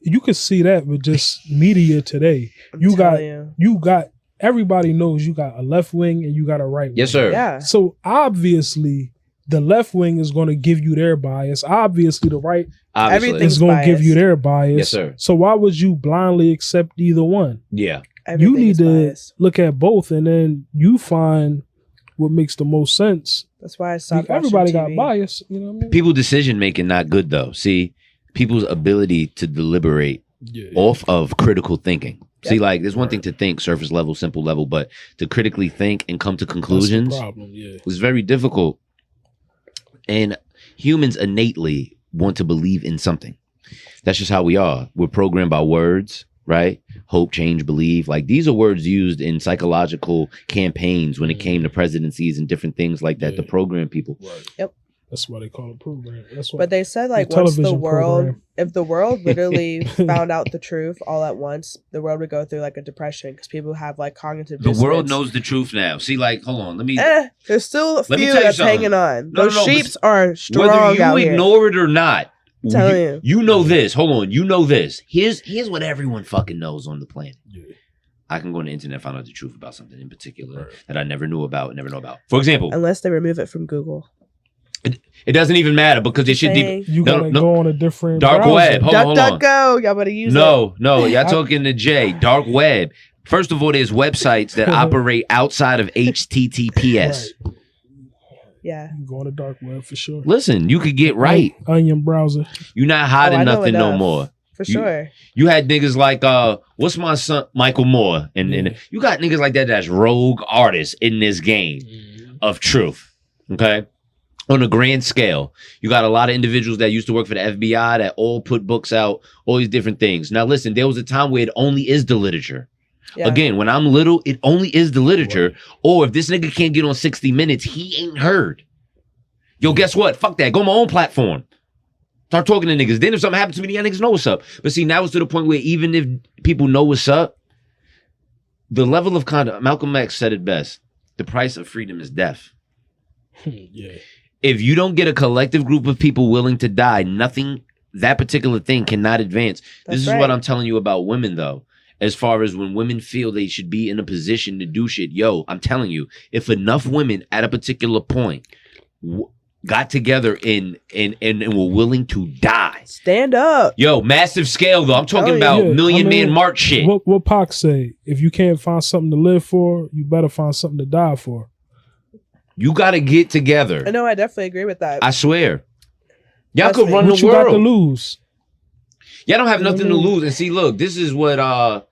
You could see that with just media today. You got everybody knows you got a left wing and you got a right wing. Yes, sir. Yeah. So obviously, the left wing is going to give you their bias. Obviously, the right Obviously. is going to give biased. you their bias. Yes, sir. So why would you blindly accept either one? Yeah. Everything you need is to biased. look at both, and then you find what makes the most sense. That's why I stopped Everybody watching got TV. bias. You know what I mean? People decision making not good though. See, people's ability to deliberate off of critical thinking. See, like there's one thing to think surface level, simple level, but to critically think and come to conclusions That's the problem, was very difficult. And humans innately want to believe in something. That's just how we are. We're programmed by words, right? Hope, change, believe. Like these are words used in psychological campaigns when it came to presidencies and different things like that to program people. Right. Yep. That's why they call it program. That's why. But they said like The once the television world, program. if the world literally found out the truth all at once, the world would go through like a depression because people have like cognitive The dissonance. world knows the truth now. See, like, hold on, let me. There's still a Let me few tell you that's something. hanging on. No, Those no, but sheeps are strong Whether you out here. ignore it or not, Telling you. you know this. Hold on, you know this. Here's what everyone fucking knows on the planet. Yeah. I can go on the internet and find out the truth about something in particular that I never knew about, never know about. For example, Unless they remove it from Google. it doesn't even matter because it should Dang. be You No, gotta no. go on a different dark browser. web. Hold on. DuckDuckGo. Y'all better use it. No, y'all talking to Jay. Dark web. First of all, there's websites that operate outside of HTTPS. Right. Yeah. You can go on the dark web for sure. Listen, you could get right. Onion browser. You're not hiding I know nothing no enough. more. For You- sure. You had niggas like what's my son Michael Moore, and you got niggas like that that's rogue artists in this game of truth. Okay, on a grand scale, you got a lot of individuals that used to work for the FBI that all put books out, all these different things. Now, listen, there was a time where it only is the literature. Yeah. Again, when I'm little, it only is the literature. Or if this nigga can't get on 60 Minutes, he ain't heard. Yo, guess what? Fuck that. Go on my own platform. Start talking to niggas. Then if something happens to me, y'all niggas know what's up. But see, now it's to the point where even if people know what's up, the level of conduct, Malcolm X said it best. The price of freedom is death. Yeah. If you don't get a collective group of people willing to die, nothing, that particular thing cannot advance. That's This is right. what I'm telling you about women, though. As far as when women feel they should be in a position to do shit. Yo, I'm telling you, if enough women at a particular point got together and were willing to die. Stand up. Yo, massive scale, though. I'm talking Oh, about yeah. Million I mean, Man March shit. What Pac say? If you can't find something to live for, you better find something to die for. You got to get together. I know. I definitely agree with that. I swear. Y'all Trust could me. run What the you got to world. lose? Y'all don't have You know nothing what I to mean? lose. And see, look, this is what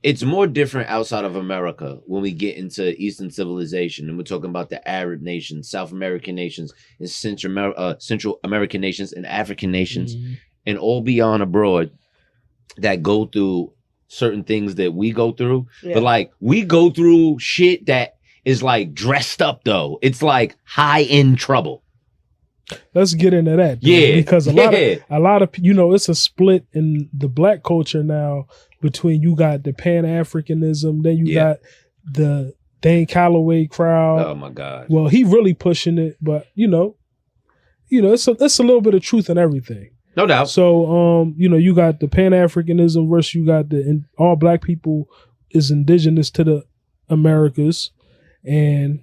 it's more different outside of America when we get into Eastern civilization and we're talking about the Arab nations, South American nations, and Central American nations and African nations, and all beyond abroad that go through certain things that we go through. Yeah. But like we go through shit that is like dressed up though. It's like high end trouble. Let's get into that. Though, Yeah, because a lot of it's a split in the black culture now between you got the Pan Africanism, then you got the Dane Calloway crowd. Oh my God. Well, he really pushing it, but it's a little bit of truth in everything. No doubt. So you got the Pan Africanism versus you got all black people is indigenous to the Americas, and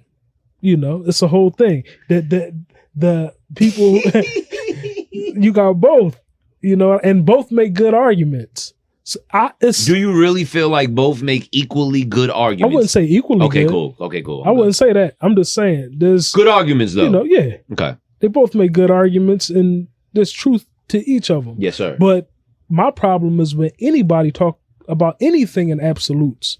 it's a whole thing. The people you got both, and both make good arguments. So do you really feel like both make equally good arguments? I wouldn't say equally Okay, good. cool. Okay, cool. I wouldn't say that. I'm just saying there's Good arguments, though. Okay. they both make good arguments, and there's truth to each of them. Yes, sir. But my problem is when anybody talk about anything in absolutes.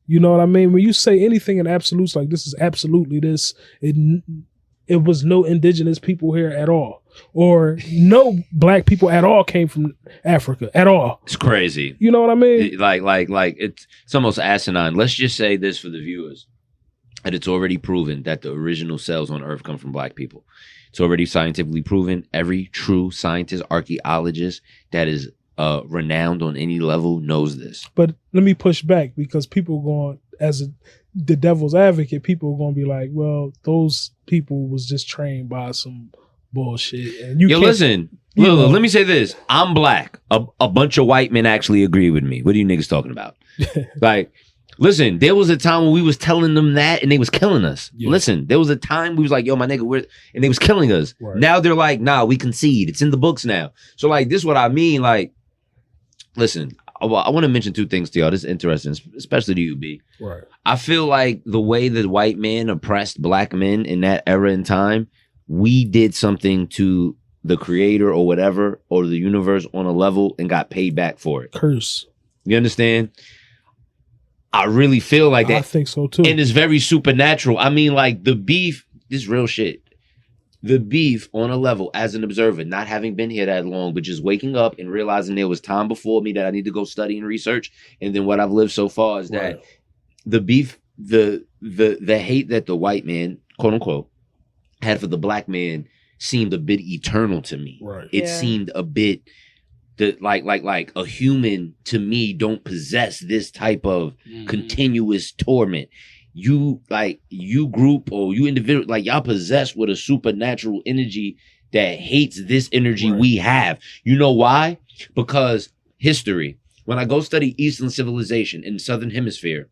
You know what I mean? When you say anything in absolutes, like this is absolutely this, it was no indigenous people here at all, or no black people at all came from Africa at all. It's crazy. You know what I mean? Like it's almost asinine. Let's just say this for the viewers, that it's already proven that the original cells on Earth come from black people. It's already scientifically proven. Every true scientist, archaeologist that is renowned on any level knows this. But let me push back, because people going the devil's advocate, people are going to be like, well, those people was just trained by some bullshit. And you listen, look, let me say this. I'm black. A bunch of white men actually agree with me. What are you niggas talking about? Like, Listen, there was a time when we was telling them that and they was killing us. Yeah. Listen, there was a time we was like, yo, my nigga, and they was killing us. Right. Now they're like, nah, we concede. It's in the books now. So like, this is what I mean. Like, listen, I want to mention two things to y'all. This is interesting, especially to you, B. Right. I feel like the way that white men oppressed black men in that era and time, we did something to the creator or whatever, or the universe on a level and got paid back for it. Curse. You understand? I really feel like that. I think so too. And it's very supernatural. I mean, like the beef, this real shit. The beef on a level as an observer, not having been here that long, but just waking up and realizing there was time before me that I need to go study and research. And then what I've lived so far is that the beef, the hate that the white man, quote unquote, had for the black man seemed a bit eternal to me. Right. It seemed a bit like a human to me don't possess this type of continuous torment. You group or you individual, like y'all possessed with a supernatural energy that hates this energy we have. You know why? Because history. When I go study Eastern civilization in the Southern Hemisphere,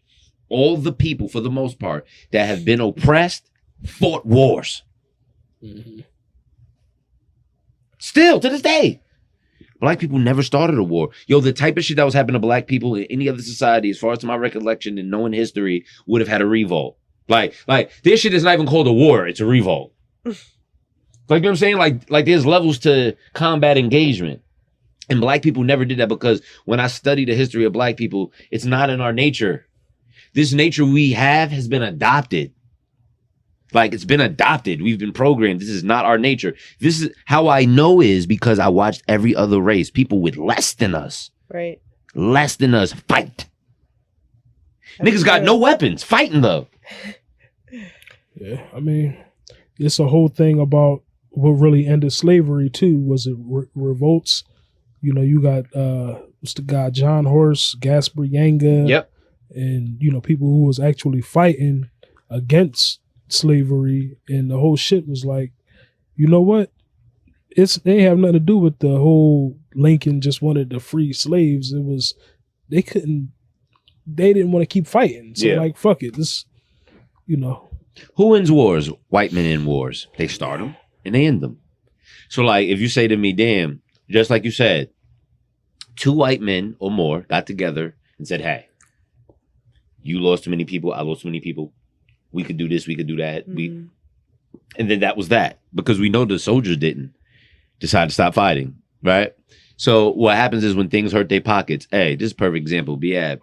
all the people, for the most part, that have been oppressed fought wars. Mm-hmm. Still to this day. Black people never started a war. Yo, the type of shit that was happening to black people in any other society, as far as to my recollection and knowing history, would have had a revolt. Like this shit is not even called a war. It's a revolt. Like, you know what I'm saying? Like there's levels to combat engagement. And black people never did that because when I study the history of black people, it's not in our nature. This nature we have has been adopted. Like, it's been adopted. We've been programmed. This is not our nature. This is how I know is because I watched every other race, people with less than us. Right. Less than us fight. Niggas got no weapons fighting though. Yeah, I mean, it's a whole thing about what really ended slavery too. Was it revolts? You know, you got what's the guy, John Horse, Gaspar Yanga. Yep. And you know, people who was actually fighting against slavery, and the whole shit was like, you know what? They have nothing to do with the whole Lincoln just wanted to free slaves. It was they didn't want to keep fighting. So like, fuck it. This, you know. Who wins wars? White men in wars. They start them and they end them. So like, if you say to me, damn, just like you said, two white men or more got together and said, hey, you lost too many people, I lost too many people. We could do this, we could do that. And then that was that. Because we know the soldiers didn't decide to stop fighting, right? So what happens is when things hurt their pockets, hey, this is a perfect example, B.Ab.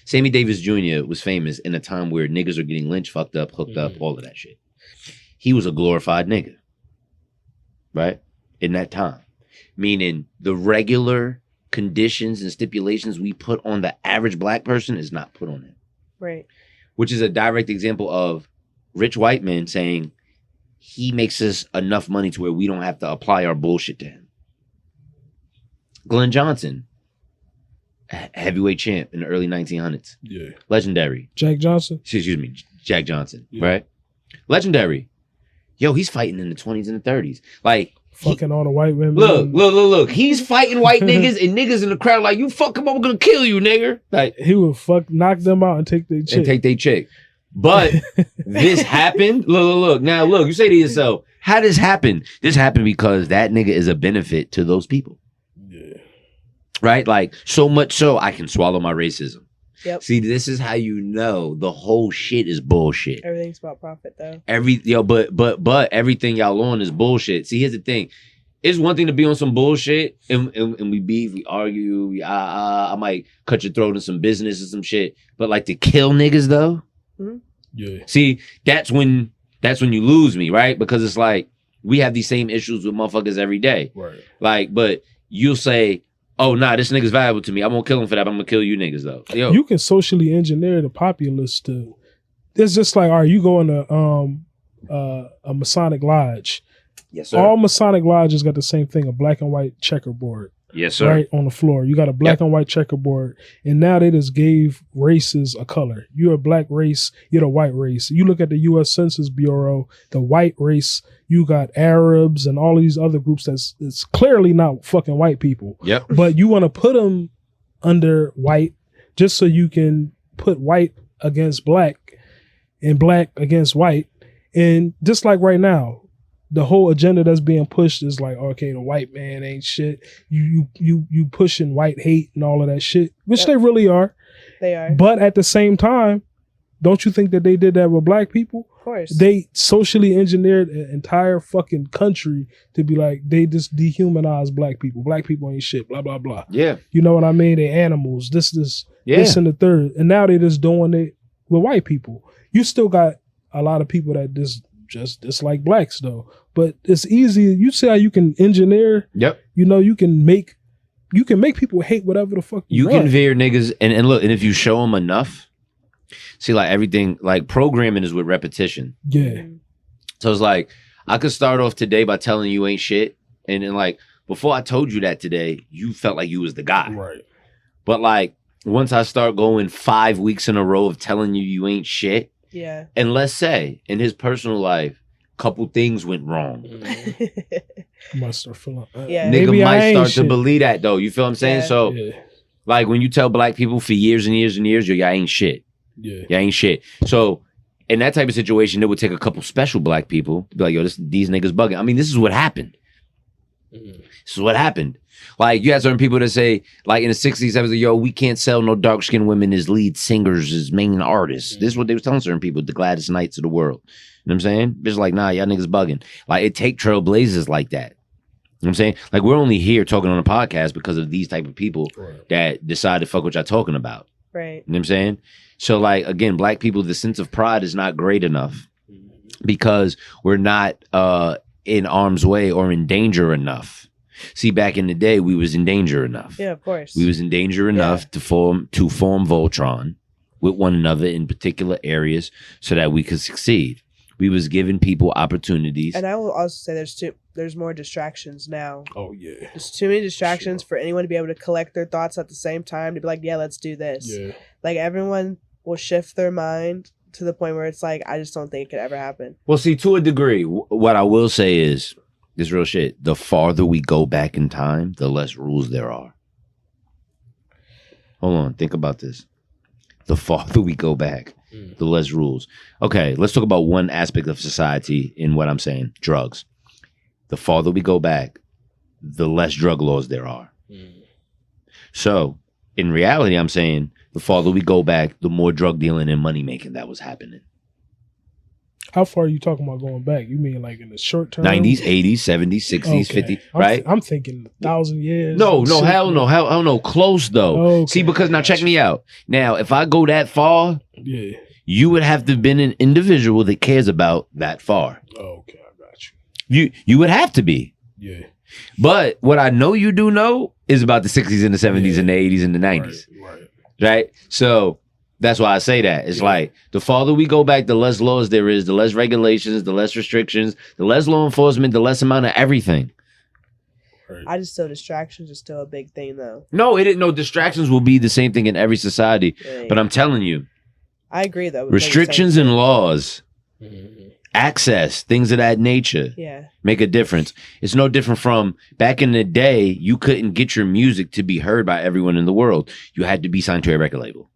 Sammy Davis Jr. was famous in a time where niggas are getting lynched, fucked up, hooked up, all of that shit. He was a glorified nigga, right? In that time. Meaning the regular conditions and stipulations we put on the average black person is not put on him. Right. Which is a direct example of rich white men saying he makes us enough money to where we don't have to apply our bullshit to him. Glenn Johnson, heavyweight champ in the early 1900s. Yeah. Legendary. Jack Johnson? Excuse me, Jack Johnson, right? Legendary. Yo, he's fighting in the 20s and the 30s. Like, fucking all the white women. Look. He's fighting white niggas and niggas in the crowd like, you fuck him up, we're gonna kill you, nigga. Like, he would knock them out and take their chick. But this happened. Look. Now, look, you say to yourself, how this happen? This happened because that nigga is a benefit to those people. Yeah. Right? Like, so much so I can swallow my racism. Yep. See, this is how you know the whole shit is bullshit. Everything's about profit, though. But everything y'all on is bullshit. See, here's the thing: it's one thing to be on some bullshit and we beef, we argue, I might cut your throat in some business or some shit. But like to kill niggas though, yeah. See, that's when you lose me, right? Because it's like we have these same issues with motherfuckers every day, right? Like, but you'll say, oh, nah, this nigga's valuable to me. I won't kill him for that, but I'm going to kill you niggas, though. Yo. You can socially engineer the populace to... It's just like, all right, you go in a Masonic lodge. Yes, sir. All Masonic lodges got the same thing, a black and white checkerboard. Yes, sir. Right on the floor. You got a black and white checkerboard. And now they just gave races a color. You're a black race, you're the white race. You look at the U.S. Census Bureau, the white race, you got Arabs and all these other groups that's clearly not fucking white people. Yep. But you want to put them under white just so you can put white against black and black against white. And just like right now, the whole agenda that's being pushed is like, okay, the white man ain't shit. You pushing white hate and all of that shit, which they really are. They are. But at the same time, don't you think that they did that with black people? Of course. They socially engineered an entire fucking country to be like, they just dehumanize black people. Black people ain't shit, blah, blah, blah. Yeah. You know what I mean? They animals, this and the third. And now they just doing it with white people. You still got a lot of people that just dislike blacks though. But it's easy. You see how you can engineer. Yep. You know, you can make people hate whatever the fuck you want. Can veer niggas and look, and if you show them enough, see, like everything, like programming is with repetition. Yeah. So it's like, I could start off today by telling you ain't shit. And then like, before I told you that today, you felt like you was the guy. Right. But like, once I start going 5 weeks in a row of telling you ain't shit. Yeah. And let's say in his personal life, couple things went wrong. Might start feeling, yeah. Nigga might start to believe that though. You feel what I'm saying? Yeah. So like when you tell black people for years and years and years, y'all ain't shit. Yeah. Y'all ain't shit. So in that type of situation, it would take a couple special black people to be like, yo, these niggas bugging. I mean, this is what happened. This is what happened. Like you had certain people that say, like in the 60s, 70s, yo, we can't sell no dark skinned women as lead singers, as main artists. This is what they was telling certain people, the Gladys Knights of the world. You know what I'm saying? It's like, nah, y'all niggas bugging. Like it take trailblazers like that. You know what I'm saying? Like we're only here talking on a podcast because of these type of people that decide to fuck what y'all talking about. Right. You know what I'm saying? So like, again, black people, the sense of pride is not great enough because we're not in harm's way or in danger enough. See, back in the day, we was in danger enough. Yeah, of course. We was in danger enough to form Voltron with one another in particular areas so that we could succeed. We was giving people opportunities. And I will also say there's more distractions now. Oh, yeah. There's too many distractions for anyone to be able to collect their thoughts at the same time to be like, yeah, let's do this. Yeah. Like everyone will shift their mind to the point where it's like, I just don't think it could ever happen. Well, see, to a degree, what I will say is, this real shit, the farther we go back in time, the less rules there are. Hold on, think about this. The farther we go back, the less rules. Okay, let's talk about one aspect of society in what I'm saying, drugs. The farther we go back, the less drug laws there are. So, in reality, I'm saying the farther we go back, the more drug dealing and money making that was happening. How far are you talking about going back? You mean like in the short term? 90s, 80s, 70s, 60s, 50s, right? I'm thinking 1,000 years. No, hell no. Close though. Okay. See, because now check me out. Now, if I go that far, you would have to have been an individual that cares about that far. Okay, I got you. You would have to be. Yeah. But what I know you do know is about the 60s and the 70s and the 80s and the 90s. Right? So that's why I say that. It's like the farther we go back, the less laws there is, the less regulations, the less restrictions, the less law enforcement, the less amount of everything. I just feel distractions are still a big thing though. No, distractions will be the same thing in every society. Right. But I'm telling you, I agree though. restrictions and laws, access, things of that nature make a difference. It's no different from back in the day, you couldn't get your music to be heard by everyone in the world. You had to be signed to a record label.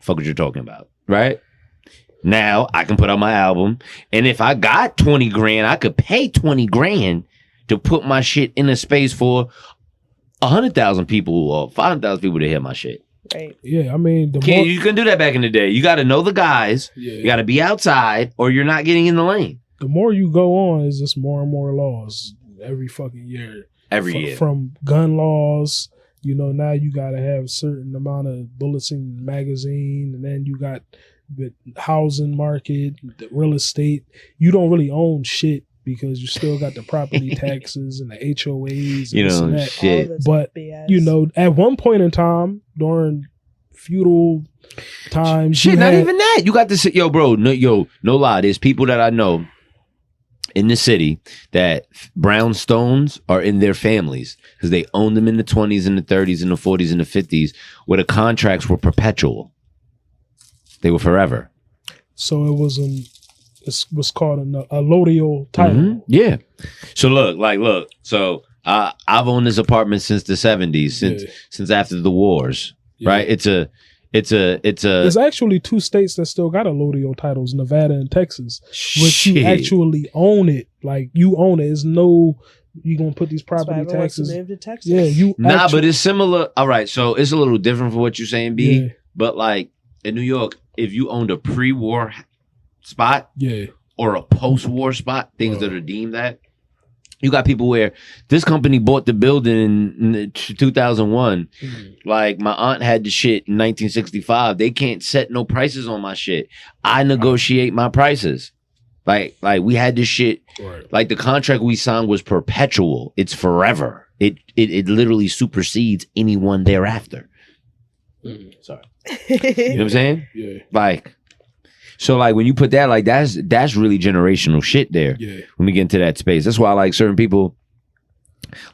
Fuck what you're talking about, right? Now I can put out my album, and if I got 20 grand, I could pay 20 grand to put my shit in a space for 100,000 people or 500,000 people to hear my shit. Right. Yeah, I mean, you couldn't do that back in the day. You got to know the guys. You got to be outside, or you're not getting in the lane. The more you go on, is just more and more laws every fucking year. Every year, from gun laws. You know, now you got to have a certain amount of bullets in the magazine, and then you got the housing market, the real estate. You don't really own shit because you still got the property taxes and the HOEs. You know, and that. shit. But, BS. you know, at one point in time, during feudal times. Shit, not even that. You got this. Yo, bro, no lie. There's people that I know in the city that brownstones are in their families because they owned them in the 20s and the 30s and the 40s and the 50s where the contracts were perpetual. They were forever. So it was called a allodial title. Yeah. So look. So I've owned this apartment since the 70s, since after the wars, right? It's There's actually 2 states that still got allodial titles, Nevada and Texas, which you actually own it. Like you own it. It's no, you gonna put these property taxes. Move to Texas. Yeah, you. But it's similar. All right, so it's a little different for what you're saying, B. Yeah. But like in New York, if you owned a pre-war spot, or a post-war spot, things that are deemed that. You got people where this company bought the building in 2001. Like my aunt had the shit in 1965. They can't set no prices on my shit. I negotiate my prices. Like we had this shit. Right. Like the contract we signed was perpetual. It's forever. It literally supersedes anyone thereafter. Sorry. You know what I'm saying? Yeah. Like. So like when you put that, like that's really generational shit there. Yeah. When we get into that space. That's why like certain people,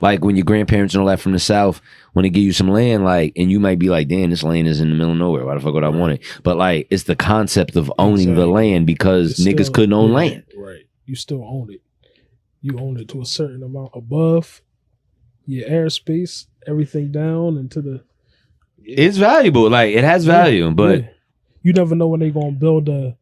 like when your grandparents and all that from the South, when they give you some land, like, and you might be like, damn, this land is in the middle of nowhere. Why the fuck would I want it? But like it's the concept of owning the land because niggas couldn't own land. Right. You still own it. You own it to a certain amount above your airspace, everything down into the It's valuable. Like it has value, but you never know when they're gonna build a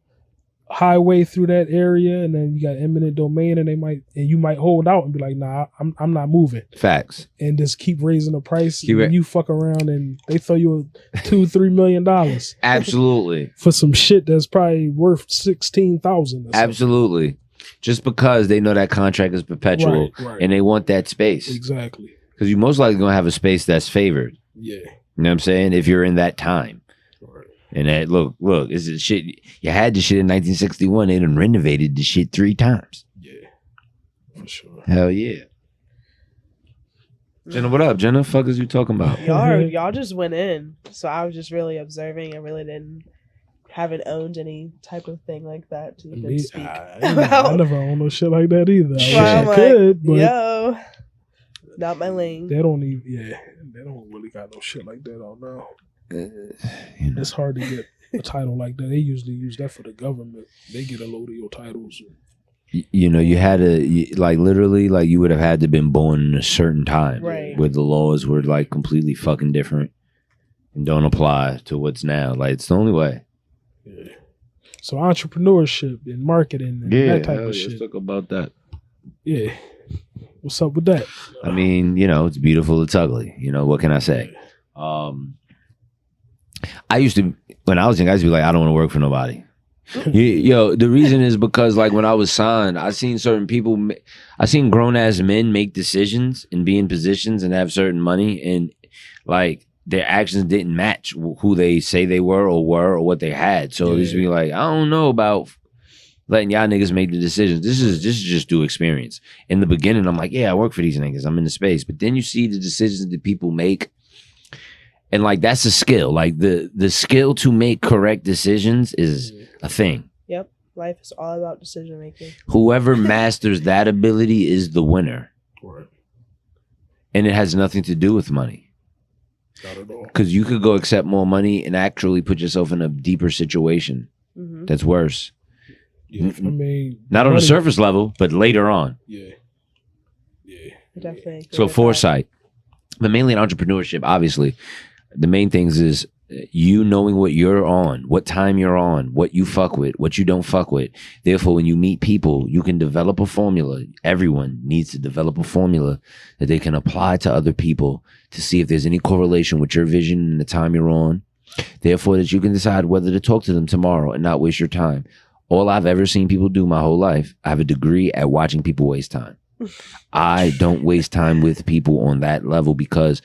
highway through that area, and then you got eminent domain, and you might hold out and be like, nah, I'm not moving. Facts. And just keep raising the price. And you fuck around and they throw you $2-3 million. Absolutely. For some shit that's probably worth $16,000. Absolutely. Just because they know that contract is perpetual and they want that space. Exactly. Because you're most likely gonna have a space that's favored. Yeah. You know what I'm saying? If you're in that time. And that look, is it shit? You had the shit in 1961. They done renovated the shit 3 times. Yeah, for sure. Hell yeah. Jenna, what up? Jenna, fuck is you talking about? Y'all just went in, so I was just really observing. I really haven't owned any type of thing like that to even speak about. I never owned no shit like that either. I wish I could, but not my lane. They don't really got no shit like that on now. It's hard to get a title like that. They usually use that for the government. They get allodial titles. You know, you had to literally you would have had to been born in a certain time, where the laws were like completely fucking different and don't apply to what's now. Like it's the only way. Yeah. So entrepreneurship and marketing and that type of shit. Let's talk about that. Yeah. What's up with that? I mean, it's beautiful. It's ugly. What can I say? I used to, when I was young, I used to be like, I don't want to work for nobody. The reason is because when I was signed, I seen certain people, I seen grown ass men make decisions and be in positions and have certain money, and their actions didn't match who they say they were or what they had. So it used to be like, I don't know about letting y'all niggas make the decisions. This is just due experience. In the beginning, I'm like, I work for these niggas. I'm in the space. But then you see the decisions that people make. And that's a skill. The skill to make correct decisions is a thing. Yep. Life is all about decision making. Whoever masters that ability is the winner. Right. And it has nothing to do with money. Not at all. Because you could go accept more money and actually put yourself in a deeper situation that's worse. Yeah, I mean, not on the surface level, but later on. Yeah. Definitely. So foresight. But mainly in entrepreneurship, obviously. The main things is you knowing what you're on, what time you're on, what you fuck with, what you don't fuck with. Therefore, when you meet people, you can develop a formula. Everyone needs to develop a formula that they can apply to other people to see if there's any correlation with your vision and the time you're on. Therefore, that you can decide whether to talk to them tomorrow and not waste your time. All I've ever seen people do my whole life, I have a degree at watching people waste time. I don't waste time with people on that level because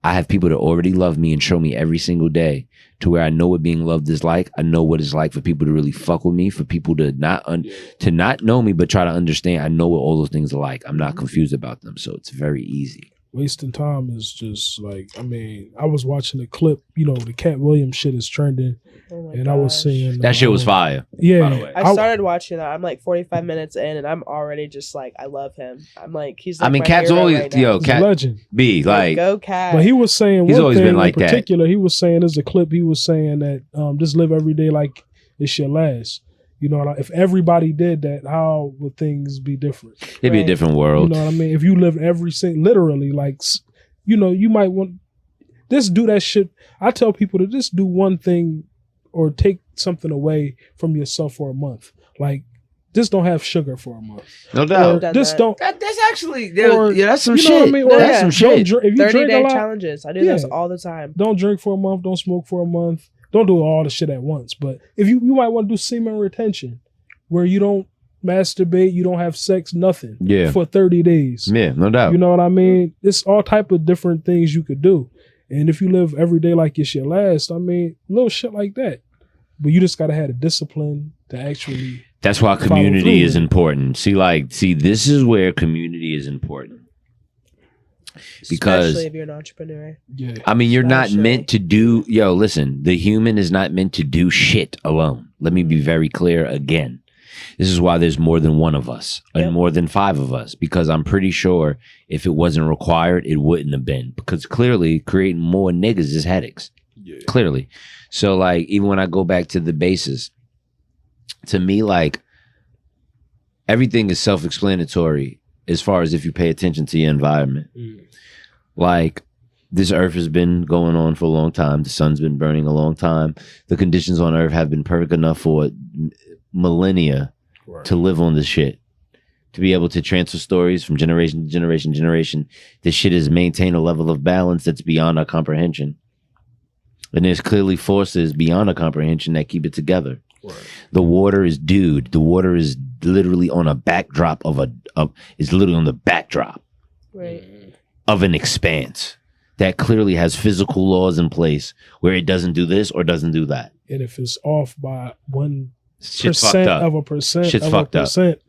I have people that already love me and show me every single day to where I know what being loved is like. I know what it's like for people to really fuck with me, for people to not know me, but try to understand. I know what all those things are like. I'm not confused about them. So it's very easy. Wasting time is just I was watching the clip, the Cat Williams shit is trending. Oh and gosh. I was saying that shit was fire. Yeah. By the way. I started watching that. I'm 45 minutes in and I'm already just I love him. I'm he's my Cat's always right Cat legend. B go Cat. But he was saying he's always been like in particular, that. He was saying there's a clip he was saying that just live every day like it should last. If everybody did that, how would things be different? It'd be a different world. You know what I mean? If you live literally, you might want Just do that shit. I tell people to just do one thing or take something away from yourself for a month. Like, just don't have sugar for a month. No doubt. Just don't. That's actually, Or, that's some you know shit. what I mean? Or That's some shit. If you 30 drink day a lot, challenges. I do those all the time. don't drink for a month. Don't smoke for a month. Don't do all the shit at once. But if you might want to do semen retention, where you don't masturbate, you don't have sex, nothing. Yeah. For 30 days. Yeah, no doubt. You know what I mean? It's all type of different things you could do. And if you live every day like it's your last, I mean, little shit like that. But you just gotta have the discipline to actually. That's why community is important. See, this is where community is important. Because especially if you're an entrepreneur. Yeah. I mean, you're not Especially. meant to do. Yo, listen, the human is not meant to do shit alone. Let me be very clear again. This is why there's more than one of us and more than 5 of us, because I'm pretty sure if it wasn't required, it wouldn't have been, because clearly creating more niggas is headaches. Yeah. Clearly. So like, even when I go back to the basis, to me, like, everything is self-explanatory as far as if you pay attention to your environment. Like, this earth has been going on for a long time. The sun's been burning a long time. The conditions on earth have been perfect enough for millennia to live on this shit, to be able to transfer stories from generation to generation. This shit has maintained a level of balance that's beyond our comprehension. And there's clearly forces beyond our comprehension that keep it together. The water is literally on a backdrop is literally on the backdrop of an expanse that clearly has physical laws in place where it doesn't do this or doesn't do that. And if it's off by 1% Shit's fucked up. of a percent Shit's of fucked a percent,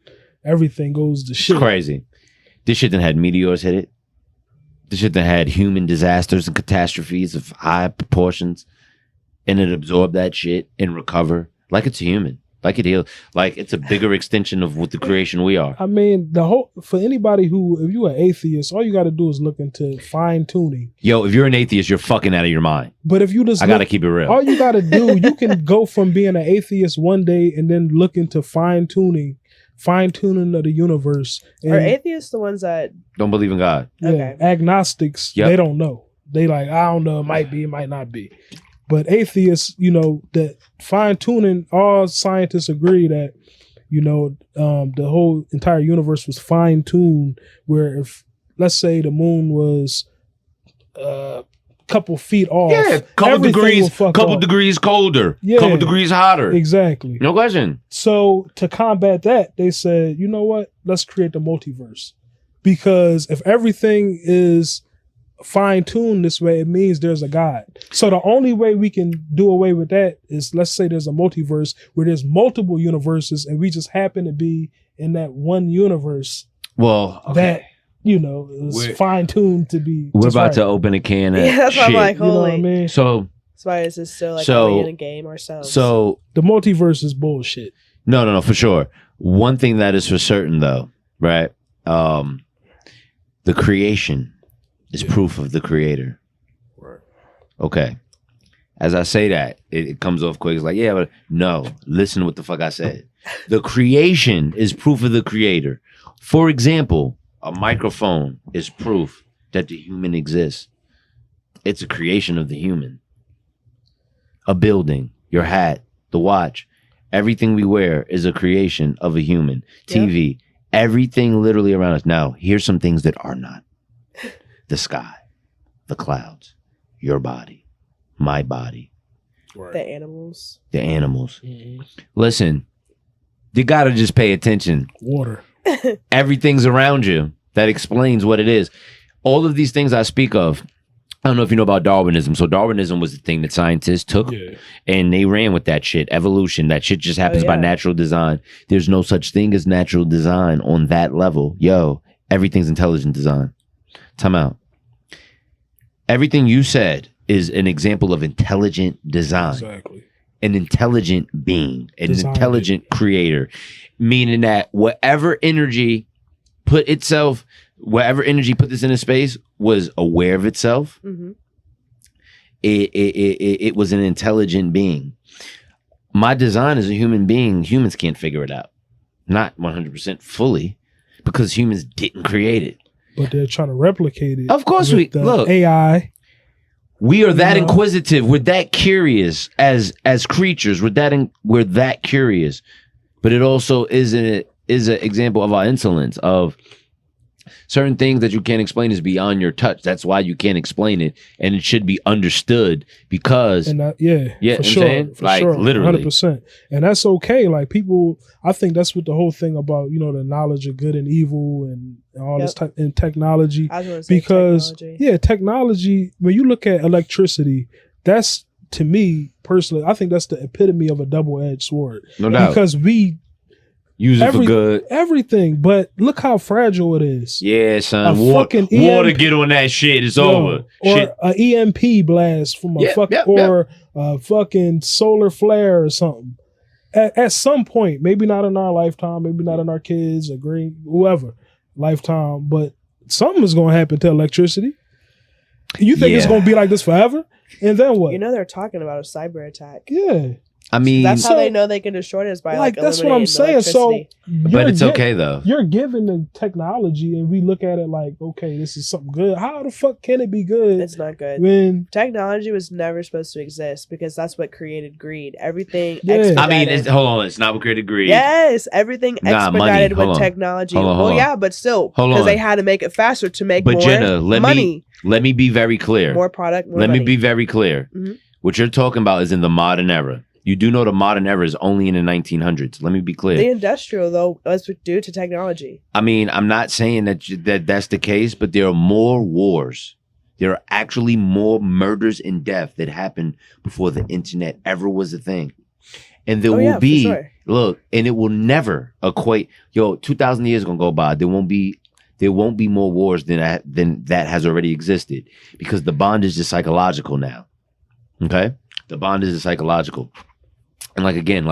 everything goes to shit. It's crazy. This shit done had meteors hit it. This shit done had human disasters and catastrophes of high proportions, and it absorbed that shit and recover like it's human, like it heals, like it's a bigger extension of what the creation we are. I mean, for anybody if you're an atheist, all you got to do is look into fine tuning. Yo, if you're an atheist, you're fucking out of your mind. But if you just, I gotta keep it real. All you got to do, you can go from being an atheist one day and then look into fine tuning of the universe. And, Are atheists the ones that don't believe in God? Yeah, Okay. agnostics, they don't know. They like, I don't know, it might be, it might not be. But atheists, that fine tuning, all scientists agree that, the whole entire universe was fine tuned, where if, let's say the moon was a couple feet off. Yeah, couple degrees colder, couple degrees hotter. Exactly. No question. So to combat that, they said, you know what? Let's create the multiverse. Because if everything is fine-tuned this way, it means there's a God. So the only way we can do away with that is, let's say there's a multiverse where there's multiple universes and we just happen to be in that one universe. Well, okay. That, is fine-tuned to be. We're about to open a can of that's shit. why I'm like, holy. You know what I mean? So that's why this is still like only in a game or so. So the multiverse is bullshit. No, for sure. One thing that is for certain though, right? The creation is proof of the creator. Right. Okay. As I say that, it comes off quick. It's like, yeah, but no, listen to what the fuck I said. The creation is proof of the creator. For example, a microphone is proof that the human exists. It's a creation of the human. A building, your hat, the watch, everything we wear is a creation of a human. TV, everything literally around us. Now, here's some things that are not. The sky, the clouds, your body, my body. The animals. Mm-hmm. Listen, you gotta just pay attention. Water. Everything's around you that explains what it is. All of these things I speak of, I don't know if you know about Darwinism. So Darwinism was the thing that scientists took and they ran with that shit. Evolution, that shit just happens by natural design. There's no such thing as natural design on that level. Yo, everything's intelligent design. Time out. Everything you said is an example of intelligent design. Exactly. An intelligent being, an intelligent creator, meaning that whatever energy put this into space was aware of itself. Mm-hmm. It was an intelligent being. My design as a human being, humans can't figure it out. Not 100% fully, because humans didn't create it. But they're trying to replicate it. Of course, look. AI. We are that You know? inquisitive. We're that curious as creatures. We're that curious. But it also is an example of our insolence, of certain things that you can't explain is beyond your touch. That's why you can't explain it, and it should be understood because for sure, like literally 100%, and that's okay. Like people, I think that's what the whole thing about, you know, the knowledge of good and evil and all this type in technology. I was gonna say because technology. Technology. When you look at electricity, that's, to me personally, I think that's the epitome of a double-edged sword. No doubt, because we use it for good. Everything, but look how fragile it is. Yeah, son. Water get on that shit. It's over. Or an EMP blast from a fucking solar flare or something. At some point, maybe not in our lifetime, maybe not in our kids or whoever lifetime, but something is going to happen to electricity. You think it's going to be like this forever? And then what? You know, they're talking about a cyber attack. Yeah. I mean, that's how they know they can destroy us, by like that's what I'm saying. So, but it's okay though. You're given the technology, and we look at it like, okay, this is something good. How the fuck can it be good? It's not good. When technology was never supposed to exist, because that's what created greed. Everything. I mean, hold on. It's not what created greed. Yes, everything expedited with technology. Hold on. Yeah, but still, because they had to make it faster to make more Jenna, money. Let me be very clear. More product, more Let money. me be very clear. Mm-hmm. What you're talking about is in the modern era. You do know the modern era is only in the 1900s. Let me be clear. The industrial, though, was due to technology. I mean, I'm not saying that's the case, but there are more wars. There are actually more murders and death that happened before the internet ever was a thing. And there will be, look, and it will never equate. 2,000 years going to go by. There won't be more wars than that has already existed, because the bondage is psychological now. Okay? The bondage is psychological. And again,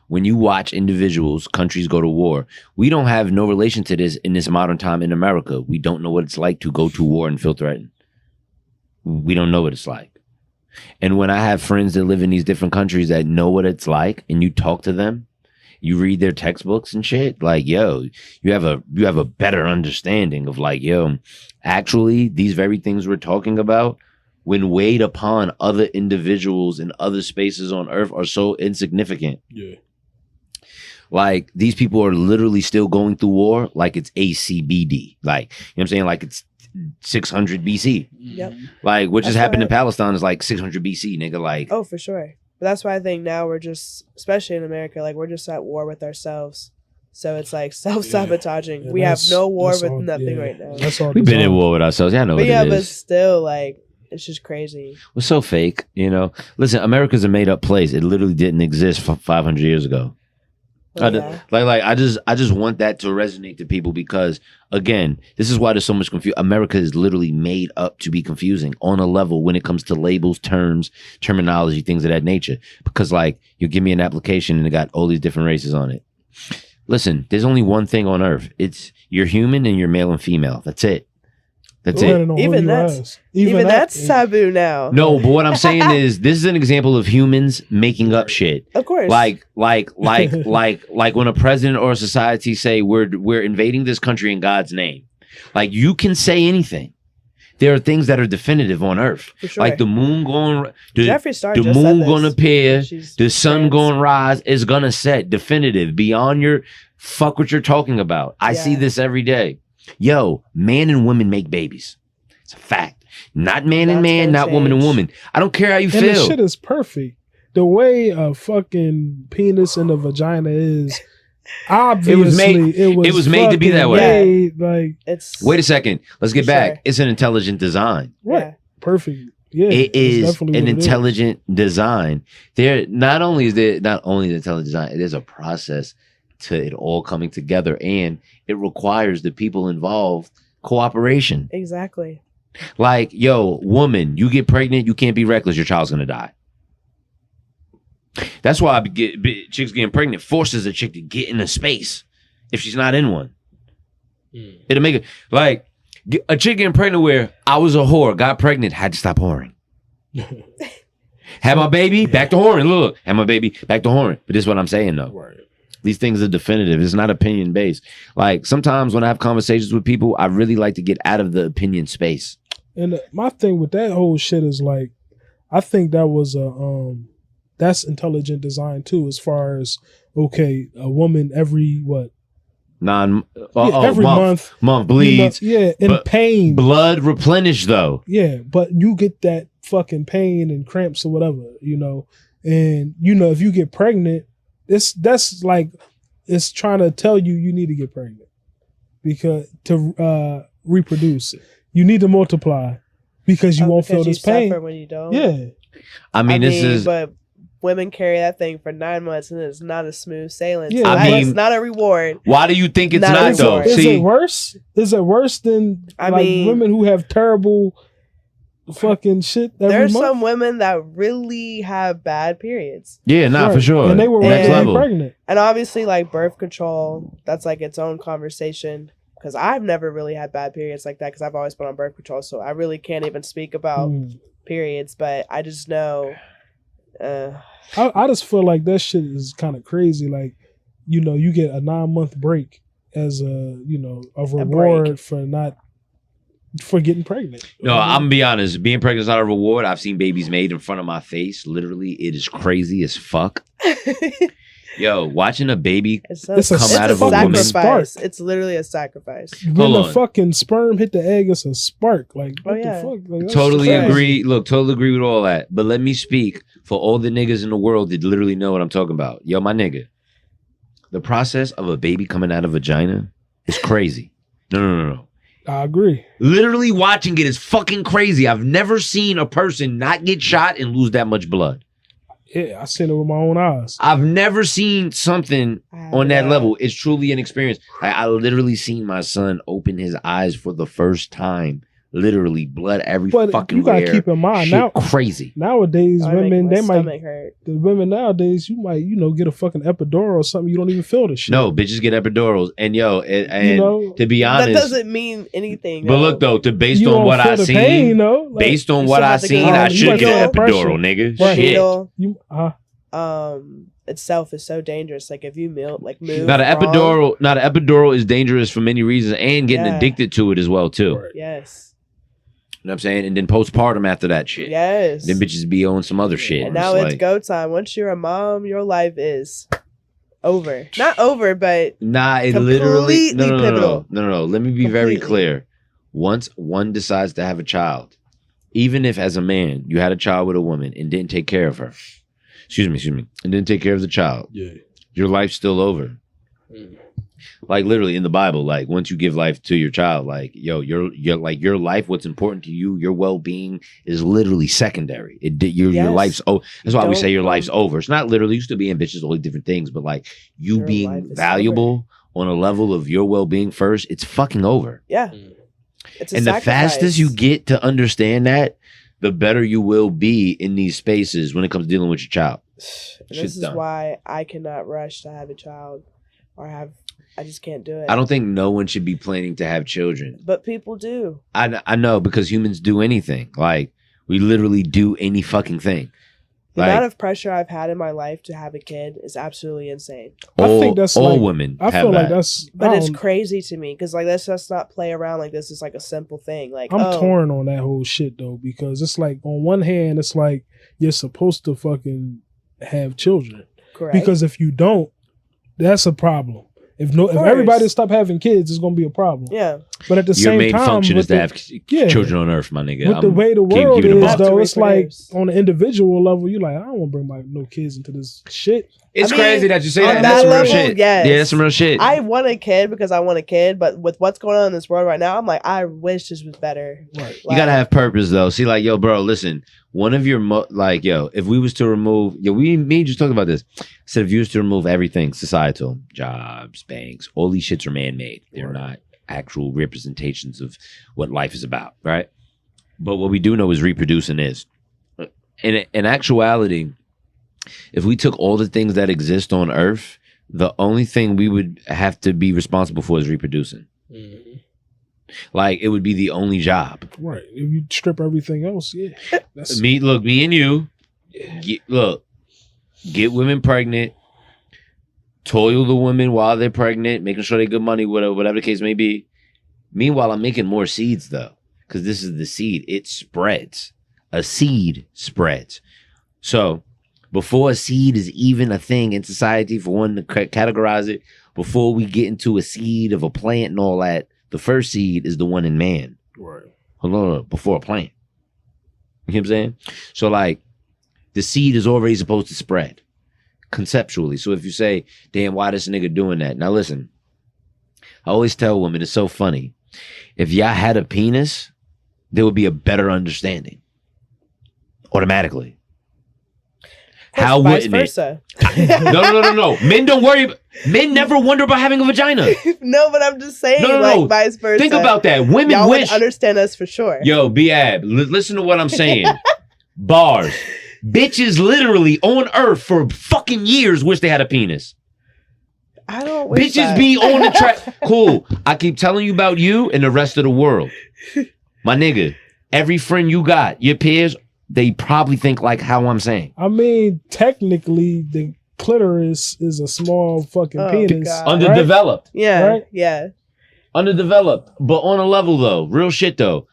when you watch individuals, countries go to war, we don't have no relation to this in this modern time in America. We don't know what it's like to go to war and feel threatened. We don't know what it's like. And when I have friends that live in these different countries that know what it's like, and you talk to them, you read their textbooks and shit, you have a better understanding of actually these very things we're talking about, when weighed upon other individuals in other spaces on earth, are so insignificant. Yeah. These people are literally still going through war like it's ACBD. You know what I'm saying? Like it's 600 BC. Yep. What just happened in Palestine is 600 BC, nigga. Oh, for sure. But that's why I think now we're just, especially in America, we're just at war with ourselves. So it's self-sabotaging. We have no war with nothing right now. We've been at war with ourselves. Yeah, I know what it is. But still, it's just crazy. We're so fake, Listen, America's a made-up place. It literally didn't exist 500 years ago. I just want that to resonate to people, because again, this is why there's so much confusion. America is literally made up to be confusing on a level when it comes to labels, terms, terminology, things of that nature. Because you give me an application and it got all these different races on it. Listen, there's only one thing on earth. It's you're human and you're male and female. That's it. That's it. Even that's taboo now. No, but what I'm saying is, this is an example of humans making up shit. Of course. Like when a president or a society say we're invading this country in God's name. You can say anything. There are things that are definitive on Earth. For sure. The moon going, the moon going to appear, the sun going to rise, is going to set. Definitive, beyond your fuck what you're talking about. I see this every day. Man and women make babies. It's a fact. Not man and man, not woman and woman. I don't care how you feel. This shit is perfect. The way a fucking penis and a vagina is, obviously, it was made to be that way. Wait a second. Let's get back. It's an intelligent design. Right. Yeah. Perfect. Yeah. It is an intelligent design. There not only the intelligent design, it is a process to it all coming together, and it requires the people involved cooperation. Exactly. Woman, you get pregnant, you can't be reckless, your child's gonna die. That's why chicks getting pregnant forces a chick to get in a space if she's not in one. It'll make it a chick getting pregnant where I was a whore, got pregnant, had to stop whoring. Had my baby, back to whoring. Look, had my baby, back to whoring. But this is what I'm saying though. Right. These things are definitive. It's not opinion based. Sometimes when I have conversations with people, I really like to get out of the opinion space. And my thing with that whole shit is like, I think that was that's intelligent design too, as far as, okay, a woman every every month bleeds. In pain. Blood replenish though. Yeah, but you get that fucking pain and cramps or whatever, and if you get pregnant, that's like, it's trying to tell you need to get pregnant because to reproduce, you need to multiply because you won't feel this pain when you don't. Yeah, but women carry that thing for 9 months and it's not a smooth sailing. Yeah, it's not a reward. Why do you think it's not though? Is it worse? Is it worse than women who have terrible fucking shit every There's month? some women that really have bad periods. Yeah, for sure. And they were pregnant. And obviously, like, birth control, that's like its own conversation. Because I've never really had bad periods like that because I've always been on birth control. So I really can't even speak about periods. But I just know... I just feel like that shit is kind of crazy. Like, you get a 9-month break as a reward for getting pregnant. No, I'm gonna be honest. Being pregnant is not a reward. I've seen babies made in front of my face. Literally, it is crazy as fuck. Yo, watching a baby come out of a woman's sacrifice. It's literally a sacrifice. When the fucking sperm hit the egg, it's a spark. Like, what the fuck? Like, totally agree. Look, totally agree with all that. But let me speak for all the niggas in the world that literally know what I'm talking about. Yo, my nigga, the process of a baby coming out of a vagina is crazy. No. I agree. Literally watching it is fucking crazy. I've never seen a person not get shot and lose that much blood. Yeah, I seen it with my own eyes. I've never seen something on that level. It's truly an experience. I literally seen my son open his eyes for the first time. Literally, blood everywhere. You gotta keep in mind now. Crazy. Nowadays, women hurt. The women nowadays, you might get a fucking epidural or something. You don't even feel the shit. No, bitches get epidurals, and to be honest, that doesn't mean anything. But look though, based on what I seen, based on what I seen, I should get an epidural, nigga. Shit. Itself is so dangerous. Like if you move. Now the epidural is dangerous for many reasons, and getting addicted to it as well too. Right. Yes. You know what I'm saying? And then postpartum after that shit. Yes. Then bitches be on some other shit. And now it's go time. Once you're a mom, your life is over. Not over, but it literally pivotal. No. Let me be very clear. Once one decides to have a child, even if as a man you had a child with a woman and didn't take care of her, excuse me, and didn't take care of the child, your life's still over. Like literally in the Bible, like once you give life to your child, like your life, what's important to you, your well-being is literally secondary. Your life's that's why we say your life's over. It's not literally, you still be ambitious, all these different things, but like you being valuable on a level of your well-being first, it's fucking over. Yeah. It's and the fastest you get to understand that, the better you will be in these spaces when it comes to dealing with your child. This is why I cannot rush to have a child I just can't do it. I don't think no one should be planning to have children. But people do. I know, because humans do anything. Like, we literally do any fucking thing. The amount of pressure I've had in my life to have a kid is absolutely insane. I think that's all women. I feel like that's... But it's crazy to me, because like, let's just not play around like this is like a simple thing. Like, I'm torn on that whole shit, though, because it's like, on one hand, it's like, you're supposed to fucking have children. Correct. Because if you don't, that's a problem. If everybody stop having kids, it's gonna be a problem. Yeah. But at the same time, your main function is to have children on Earth, my nigga. With the way the world is, though, it's like on an individual level, you're like, I don't want to bring no kids into this shit. It's crazy that you say that. That's some real shit. Yes. Yeah, that's some real shit. I want a kid because I want a kid, but with what's going on in this world right now, I'm like, I wish this was better. Right. You gotta have purpose, though. See, like, yo, bro, listen. One of your if we was to remove, me and you just talked about this. I said, if you was to remove everything, societal, jobs, banks, all these shits are man-made. They're not actual representations of what life is about, right? But what we do know is reproducing is. In actuality, if we took all the things that exist on Earth, the only thing we would have to be responsible for is reproducing. Mm-hmm. Like, it would be the only job. Right. If you strip everything else, yeah. Me and you, get women pregnant, toil the women while they're pregnant, making sure they get money, whatever the case may be. Meanwhile, I'm making more seeds, though. because this is the seed. It spreads. A seed spreads. So before a seed is even a thing in society, for one to categorize it, before we get into a seed of a plant and all that, the first seed is the one in man. Right. Hold on, before a plant. You know what I'm saying? So like the seed is already supposed to spread conceptually. So if you say, damn, why this nigga doing that? Now listen, I always tell women, it's so funny. If y'all had a penis, there would be a better understanding. Automatically. How vice wouldn't versa. it? No. Men don't worry. Men never wonder about having a vagina. No, but I'm just saying, No. vice versa. Think about that. Women y'all wish. would understand us for sure. Yo, B.Ab, listen to what I'm saying. Bars. Bitches literally on earth for fucking years wish they had a penis. I don't wish Bitches that. be on the track. Cool. I keep telling you about you and the rest of the world. My nigga, every friend you got, your peers, they probably think like how I'm saying. I mean, technically, the clitoris is a small fucking penis. God. Underdeveloped. Right? Yeah, Right? yeah. Underdeveloped. But on a level though, real shit though.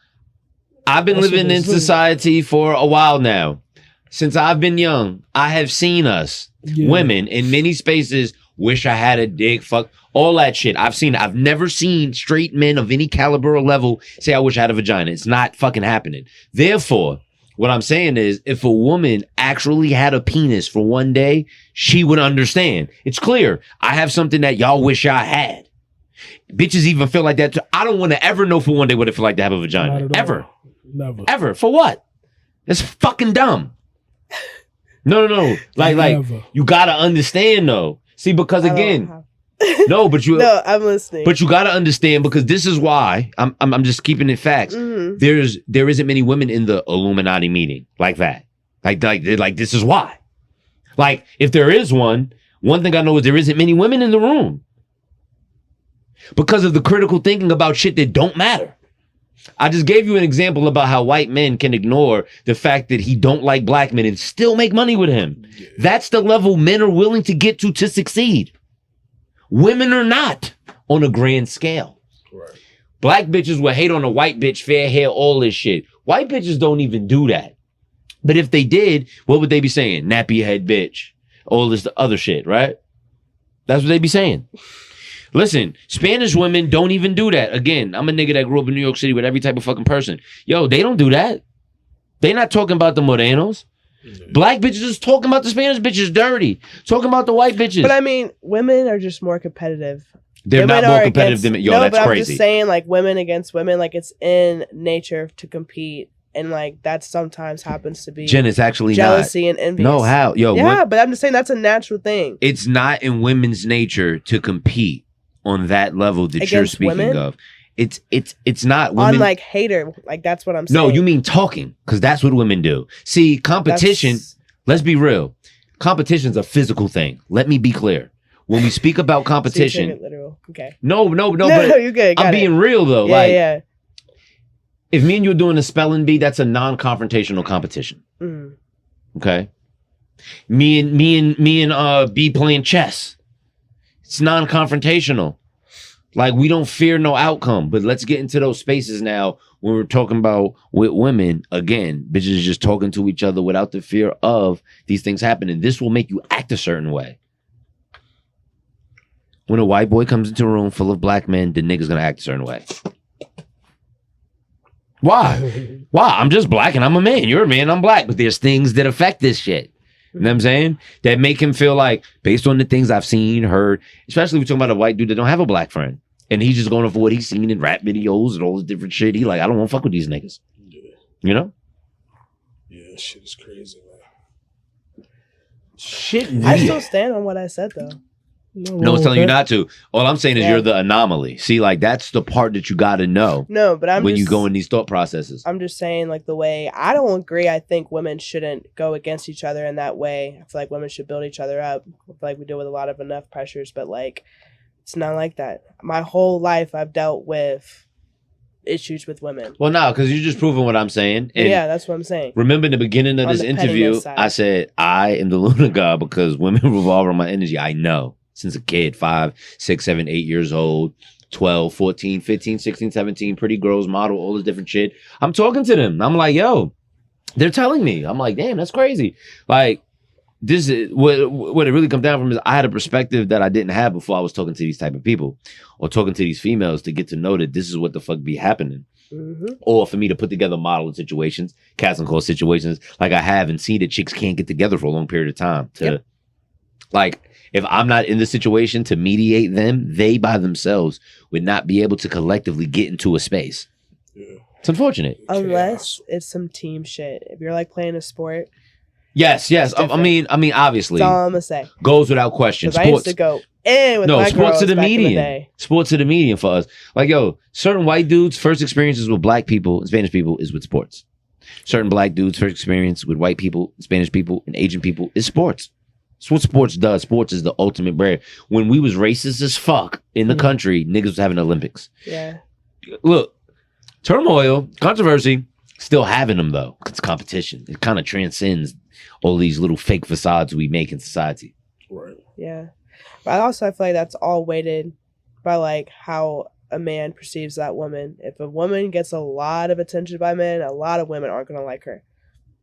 I've been That's living in society for a while now. Since I've been young, I have seen us, women, in many spaces, wish I had a dick, fuck, all that shit. I've seen it. I've never seen straight men of any caliber or level say, I wish I had a vagina. It's not fucking happening. Therefore, what I'm saying is, if a woman actually had a penis for one day, she would understand. It's clear. I have something that y'all wish I had. Bitches even feel like that too. I don't want to ever know for one day what it feel like to have a vagina. Ever. Never. Ever. For what? That's fucking dumb. No. Like you gotta understand though. See, because again, no, I'm listening. But you gotta understand, because this is why I'm just keeping it facts. Mm-hmm. There isn't many women in the Illuminati meeting like that. Like this is why. Like if there is one thing I know is there isn't many women in the room because of the critical thinking about shit that don't matter. I just gave you an example about how white men can ignore the fact that he don't like black men and still make money with him. Yeah. That's the level men are willing to get to succeed. Women are not on a grand scale. Right. Black bitches will hate on a white bitch, fair hair, all this shit. White bitches don't even do that. But if they did, what would they be saying? Nappy head bitch. All this other shit, right? That's what they be saying. Listen, Spanish women don't even do that. Again, I'm a nigga that grew up in New York City with every type of fucking person. Yo, they don't do that. They not talking about the morenos. Black bitches is talking about the Spanish bitches dirty. Talking about the white bitches. But I mean, women are just more competitive. They're women not more competitive than... Yo, that's but crazy. I'm just saying, like, women against women, like, it's in nature to compete. And, like, that sometimes happens to be... Jen, it's actually jealousy not. and envy. No, how? Yo, yeah, but I'm just saying that's a natural thing. It's not in women's nature to compete on that level that against you're speaking women? Of. It's not women. On like hater, like that's what I'm saying. No, you mean talking, because that's what women do. See, competition, let's be real. Competition's a physical thing. Let me be clear. When we speak about competition. So you literal. Okay. No, but you're good. I'm being real though. Yeah, like, yeah. If me and you are doing a spelling bee, that's a non-confrontational competition. Mm. Okay. Me and B playing chess. It's non-confrontational. Like, we don't fear no outcome. But let's get into those spaces now when we're talking about with women. Again, bitches just talking to each other without the fear of these things happening. This will make you act a certain way. When a white boy comes into a room full of black men, the nigga's gonna act a certain way. Why? I'm just black and I'm a man. You're a man, I'm black. But there's things that affect this shit. You know what I'm saying? That make him feel like, based on the things I've seen, heard, especially if we're talking about a white dude that don't have a black friend. And he's just going off what he's seen in rap videos and all this different shit. He like, I don't want to fuck with these niggas. Yeah. You know? Yeah, shit is crazy, man. Shit. I still stand on what I said, though. No one's telling you not to. All I'm saying is you're the anomaly. See, like, that's the part that you got to know. No, but when you go in these thought processes. I'm just saying, like, the way I don't agree. I think women shouldn't go against each other in that way. I feel like women should build each other up. I feel like we deal with a lot of enough pressures, but like, it's not like that. My whole life, I've dealt with issues with women. Well, no, because you're just proving what I'm saying. And yeah, that's what I'm saying. Remember in the beginning of this interview, I said I am the Lunar.God because women revolve around my energy. I know. Since a kid, 5, 6, 7, 8 years old, 12, 14, 15, 16, 17, pretty girls, model, all this different shit. I'm talking to them. I'm like, yo, they're telling me. I'm like, damn, that's crazy. Like, this is what it really comes down from is I had a perspective that I didn't have before I was talking to these type of people or talking to these females to get to know that this is what the fuck be happening. Mm-hmm. Or for me to put together modeling situations, casting call situations like I have and see that chicks can't get together for a long period of time to like, if I'm not in the situation to mediate them, they by themselves would not be able to collectively get into a space. Yeah. It's unfortunate. Unless it's some team shit. If you're like playing a sport. Yes. I mean, obviously. That's all I'm gonna say. Goes without question. Sports. I used to go in with my sports girls are the back median. in the day. Sports are the median for us. Like, yo, certain white dudes' first experiences with black people and Spanish people is with sports. Certain black dudes' first experience with white people, Spanish people, and Asian people is sports. That's what sports does. Sports is the ultimate brand. When we was racist as fuck in the country, niggas was having Olympics. Yeah. Look, turmoil, controversy, still having them though. It's competition. It kind of transcends all these little fake facades we make in society. Right. Yeah. But I feel like that's all weighted by like how a man perceives that woman. If a woman gets a lot of attention by men, a lot of women aren't going to like her.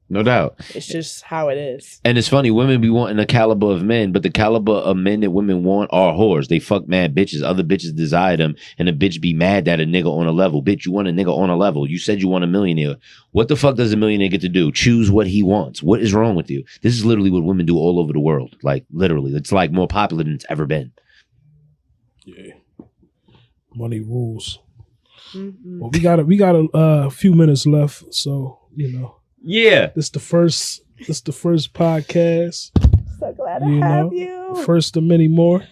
No doubt. It's just how it is. And it's funny, women be wanting the caliber of men, but the caliber of men that women want are whores. They fuck mad bitches. Other bitches desire them, and a bitch be mad at a nigga on a level. Bitch, you want a nigga on a level. You said you want a millionaire. What the fuck does a millionaire get to do? Choose what he wants. What is wrong with you? This is literally what women do all over the world. Like, literally. It's like more popular than it's ever been. Yeah. Money rules. Mm-hmm. Well, we got a few minutes left, so, you know. Yeah. This the first podcast. So glad to have you. First of many more.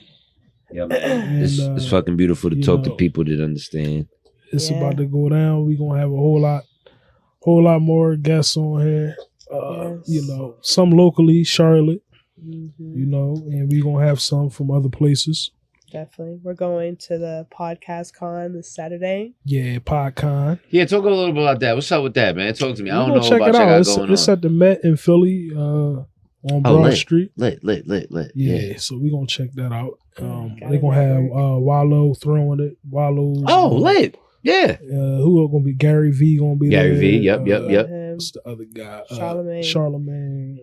Yeah, man. It's fucking beautiful to talk to people that understand. It's about to go down. We're gonna have a whole lot more guests on here. You know, some locally, Charlotte. Mm-hmm. You know, and we're gonna have some from other places. Definitely. We're going to the podcast con this Saturday. Yeah, PodCon. Yeah, talk a little bit about that. What's up with that, man? Talk to me. I don't know check about it out. It's at the Met in Philly on Broad Street. Lit. Yeah, so we're going to check that out. They're going to have Wallow throwing it. Wallow's. Lit. Yeah. Who are going to be? Gary V going to be Gary there. V, yep. What's the other guy? Charlemagne.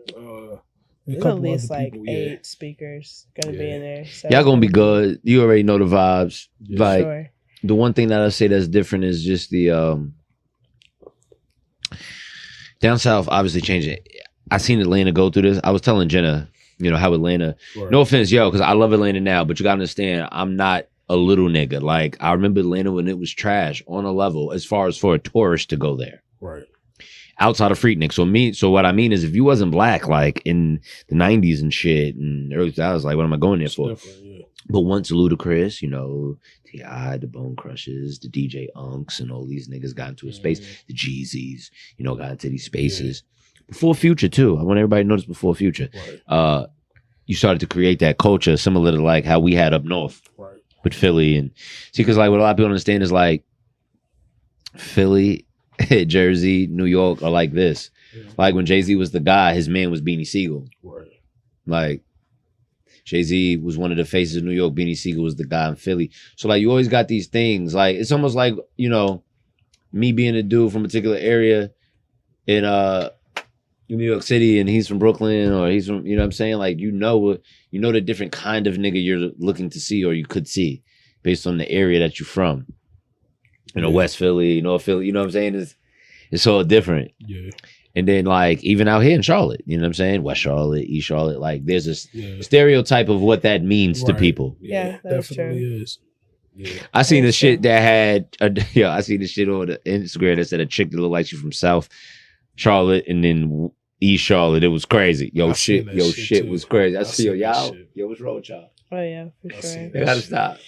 There's at least like 8 speakers gonna be in there. So. Y'all gonna be good. You already know the vibes. Yeah. Like sure. The one thing that I say that's different is just the down south obviously changing. I seen Atlanta go through this. I was telling Jena, you know, how Atlanta, no offense, because I love Atlanta now, but you gotta understand, I'm not a little nigga. Like, I remember Atlanta when it was trash on a level as far as for a tourist to go there. Right. Outside of Freaknik. So what I mean is, if you wasn't black, like in the 90s and shit, and early 2000s, like, what am I going there for? Yeah. But once Ludacris, you know, T.I., the Bone Crushers, the DJ Unks, and all these niggas got into a space, the Jeezys, you know, got into these spaces. Before Future, too. I want everybody to notice before Future. Right. You started to create that culture similar to, like, how we had up north with Philly. And see, because, like, what a lot of people don't understand is, like, Philly, Jersey, New York are like this. Yeah. Like when Jay-Z was the guy, his man was Beanie Siegel. Right. Like Jay-Z was one of the faces of New York. Beanie Siegel was the guy in Philly. So like you always got these things. Like it's almost like, you know, me being a dude from a particular area in New York City and he's from Brooklyn or he's from, you know what I'm saying? Like you know the different kind of nigga you're looking to see or you could see based on the area that you're from. You know, West Philly, North Philly, you know what I'm saying? It's all different. Yeah. And then, like, even out here in Charlotte, you know what I'm saying? West Charlotte, East Charlotte, like, there's a stereotype of what that means to people. Yeah, that definitely is. Yeah. I seen the shit that had, I seen the shit on the Instagram that said a chick that looked like she's from South Charlotte and then East Charlotte. It was crazy. Shit was crazy. I see y'all. What's wrong with y'all? Oh, yeah, for sure. They gotta stop.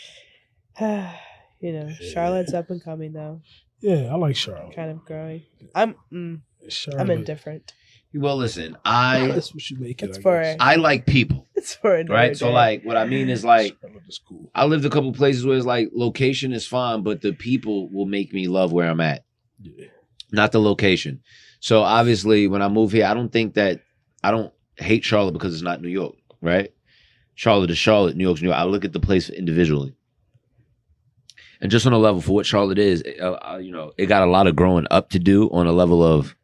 You know, Charlotte's up and coming though. Yeah, I like Charlotte. Kind of growing. I'm indifferent. Well, listen, that's what you make it. I like people. It's for a right. So, like, what I mean is, like, cool. I lived a couple places where it's like location is fine, but the people will make me love where I'm at. Yeah. Not the location. So obviously, when I move here, I don't hate Charlotte because it's not New York, right? Charlotte is Charlotte, New York's New York. I look at the place individually. And just on a level for what Charlotte is, you know, it got a lot of growing up to do on a level of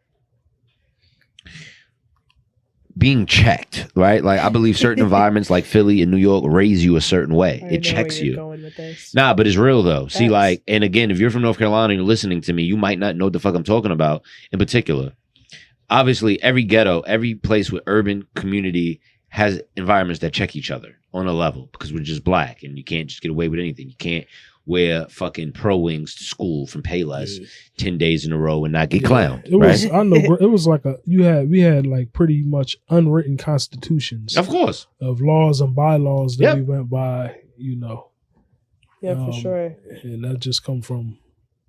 being checked, right? Like, I believe certain environments like Philly and New York raise you a certain way. It checks you. Nah, but it's real though. See, like, and again, if you're from North Carolina and you're listening to me, you might not know what the fuck I'm talking about in particular. Obviously, every ghetto, every place with urban community has environments that check each other on a level because we're just black and you can't just get away with anything. You can't wear fucking pro wings to school from Payless 10 days in a row and not get clowned. It was, I know, it was like we had like pretty much unwritten constitutions. Of course. Of laws and bylaws that we went by, you know. Yeah, for sure. And that just come from,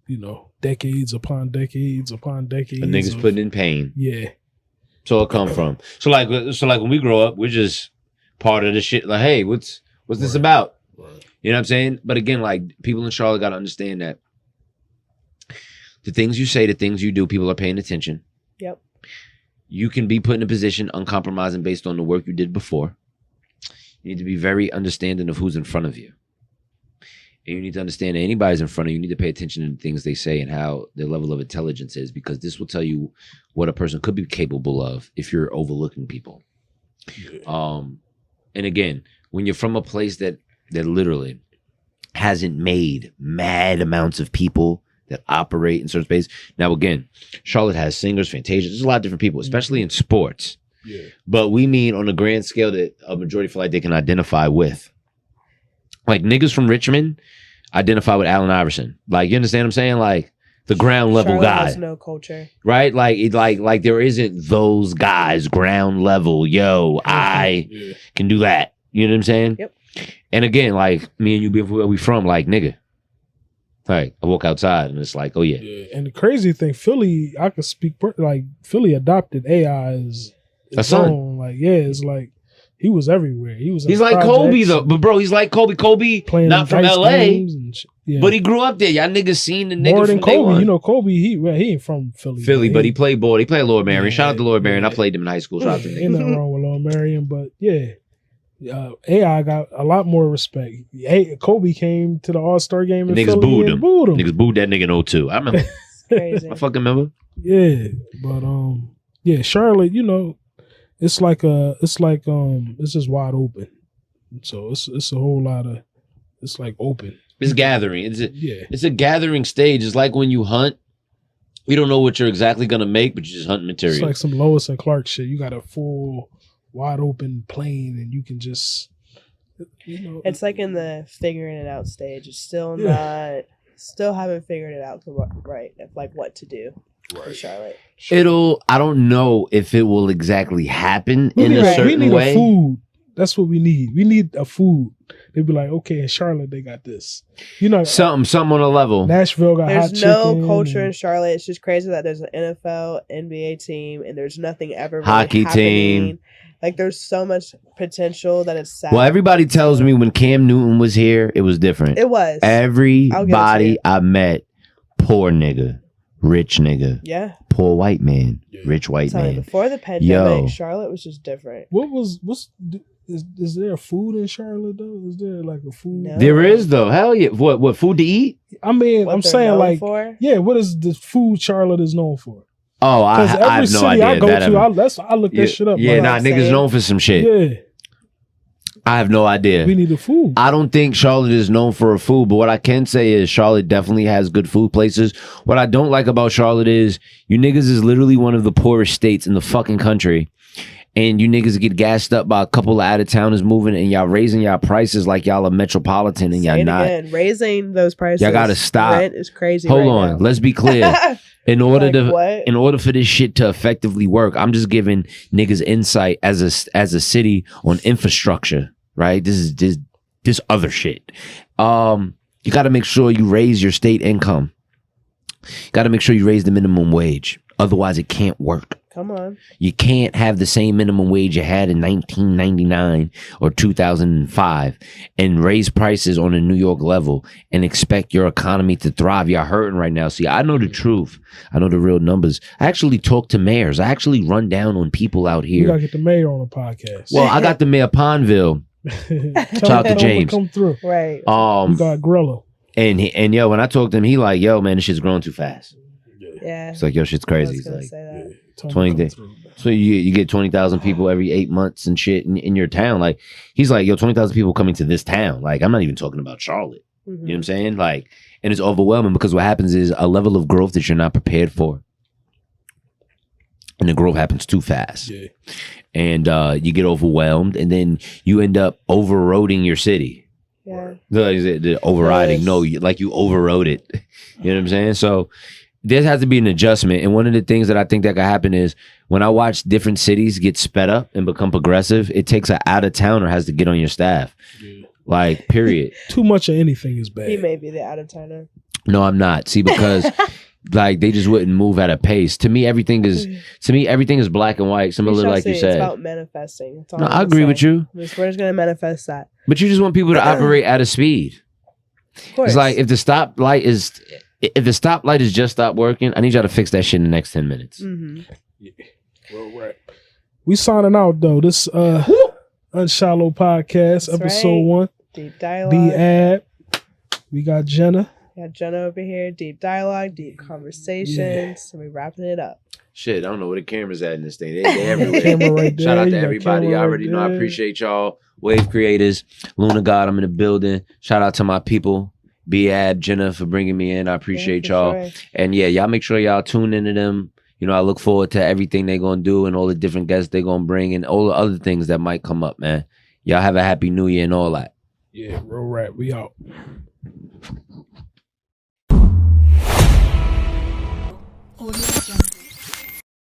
you know, decades upon decades upon decades. The niggas putting in pain. Yeah. So it come from. So like when we grow up, we're just part of the shit. Like, hey, what's this about? Right. You know what I'm saying? But again, like, people in Charlotte got to understand that the things you say, the things you do, people are paying attention. Yep. You can be put in a position uncompromising based on the work you did before. You need to be very understanding of who's in front of you. And you need to understand that anybody's in front of you, you need to pay attention to the things they say and how their level of intelligence is, because this will tell you what a person could be capable of if you're overlooking people. Yeah. And again, when you're from a place that literally hasn't made mad amounts of people that operate in certain space. Now, again, Charlotte has singers, Fantasia. There's a lot of different people, especially in sports. Yeah. But we mean on a grand scale that a majority feel like they can identify with. Like, niggas from Richmond identify with Allen Iverson. Like, you understand what I'm saying? Like, the ground level Charlotte guy. Has no culture. Right? Like there isn't those guys ground level. Yo, I can do that. You know what I'm saying? Yep. And again, like, me and you being where we from, like, nigga. Like, I walk outside and it's like, oh yeah. And the crazy thing, Philly, I could speak, like, Philly adopted AI as a son. Like, yeah, it's like, he was everywhere. He's like Kobe though, but bro, he's like Kobe. Kobe, not from LA, but he grew up there. Y'all niggas seen the nigga more than Kobe. You know, Kobe. He ain't from Philly. But he played ball. He played Lord Marion. Shout out to Lord Marion. I played him in high school. Shout out to niggas. Ain't nothing wrong with Lord Marion, but yeah, AI got a lot more respect. Hey, Kobe came to the All-Star game and niggas booed him. Niggas booed that nigga in 02. I remember. It's crazy. I fucking remember. Yeah, but yeah, Charlotte, you know. It's just wide open. So it's a whole lot of, it's like open. It's gathering. It's a gathering stage. It's like when you hunt, you don't know what you're exactly gonna make, but you just hunt material. It's like some Lois and Clark shit. You got a full wide open plain and you can just, you know. It's like in the figuring it out stage. It's still still haven't figured it out right, like what to do. Right. Charlotte. I don't know if it will exactly happen in a certain way. We need a food. That's what we need. We need a food. They'd be like, okay, in Charlotte they got this. You know, something on a level. Nashville got hot chicken. There's no culture in Charlotte. It's just crazy that there's an NFL, NBA team, and there's nothing ever really hockey happening. Team. Like, there's so much potential that it's sad. Well, everybody tells me when Cam Newton was here, it was different. It was. Everybody I met, poor nigga. Rich nigga. Yeah. Poor white man. Yeah. Rich white man. Before the pandemic, Charlotte was just different. Is there food in Charlotte though? Is there like a food? No. There is though. Hell yeah. What food to eat? I mean, I'm saying like, what is the food Charlotte is known for? Oh, I have no idea. I go to, I look that shit up. Yeah, niggas known for some shit. Yeah. I have no idea. We need the food. I don't think Charlotte is known for a food, but what I can say is Charlotte definitely has good food places. What I don't like about Charlotte is you niggas is literally one of the poorest states in the fucking country. And you niggas get gassed up by a couple of out-of-towners moving and y'all raising y'all prices like y'all a metropolitan and y'all not. Again, raising those prices. Y'all gotta stop. Rent is crazy. Hold on. Let's be clear. In order for this shit to effectively work, I'm just giving niggas insight as a city on infrastructure, right? This is this other shit. You got to make sure you raise your state income. You got to make sure you raise the minimum wage. Otherwise, it can't work. Come on. You can't have the same minimum wage you had in 1999 or 2005 and raise prices on a New York level and expect your economy to thrive. You're hurting right now. See, I know the truth. I know the real numbers. I actually talk to mayors. I actually run down on people out here. You got to get the mayor on the podcast. Well, I got the mayor of Pondville. Shout out to James. Come through. Right. You got Grilla. And yo, when I talked to him, he like, yo, man, this shit's growing too fast. Yeah. It's like, yo, shit's crazy. He's like, say that. 20 so you get 20,000 people every 8 months and shit in your town. Like, he's like, yo, 20,000 people coming to this town. Like, I'm not even talking about Charlotte. You know what I'm saying? Like, and it's overwhelming because what happens is a level of growth that you're not prepared for. And the growth happens too fast. Yeah. And you get overwhelmed, and then you end up overroading your city. Yeah. The overriding. Yes. No, like you overrode it. You know what I'm saying? So there has to be an adjustment. And one of the things that I think that could happen is when I watch different cities get sped up and become progressive, it takes an out-of-towner has to get on your staff. Yeah. Like, period. Too much of anything is bad. He may be the out-of-towner. No, I'm not. See, because like they just wouldn't move at a pace. To me, everything is black and white, similar like you said. It's about manifesting. No, I agree with you. We're just gonna manifest that. But you just want people to operate at a speed. Of course. It's like if the stoplight is just stopped working, I need y'all to fix that shit in the next 10 minutes. Yeah. Well, right. We signing out though. This Unshallow Podcast, that's episode 1. Deep dialogue. B.Ab. We got Jena. We got Jena over here. Deep dialogue, deep conversations. So we're wrapping it up. Shit, I don't know where the camera's at in this thing. They everywhere. Right there. Shout out to everybody. I already know. I appreciate y'all. Wavcreators, Lunar.god, I'm in the building. Shout out to my people, B.Ab, Jena, for bringing me in. I appreciate y'all. Sure. And yeah, y'all make sure y'all tune into them. You know, I look forward to everything they're going to do and all the different guests they're going to bring and all the other things that might come up, man. Y'all have a happy new year and all that. Yeah, real rap. We out. Audio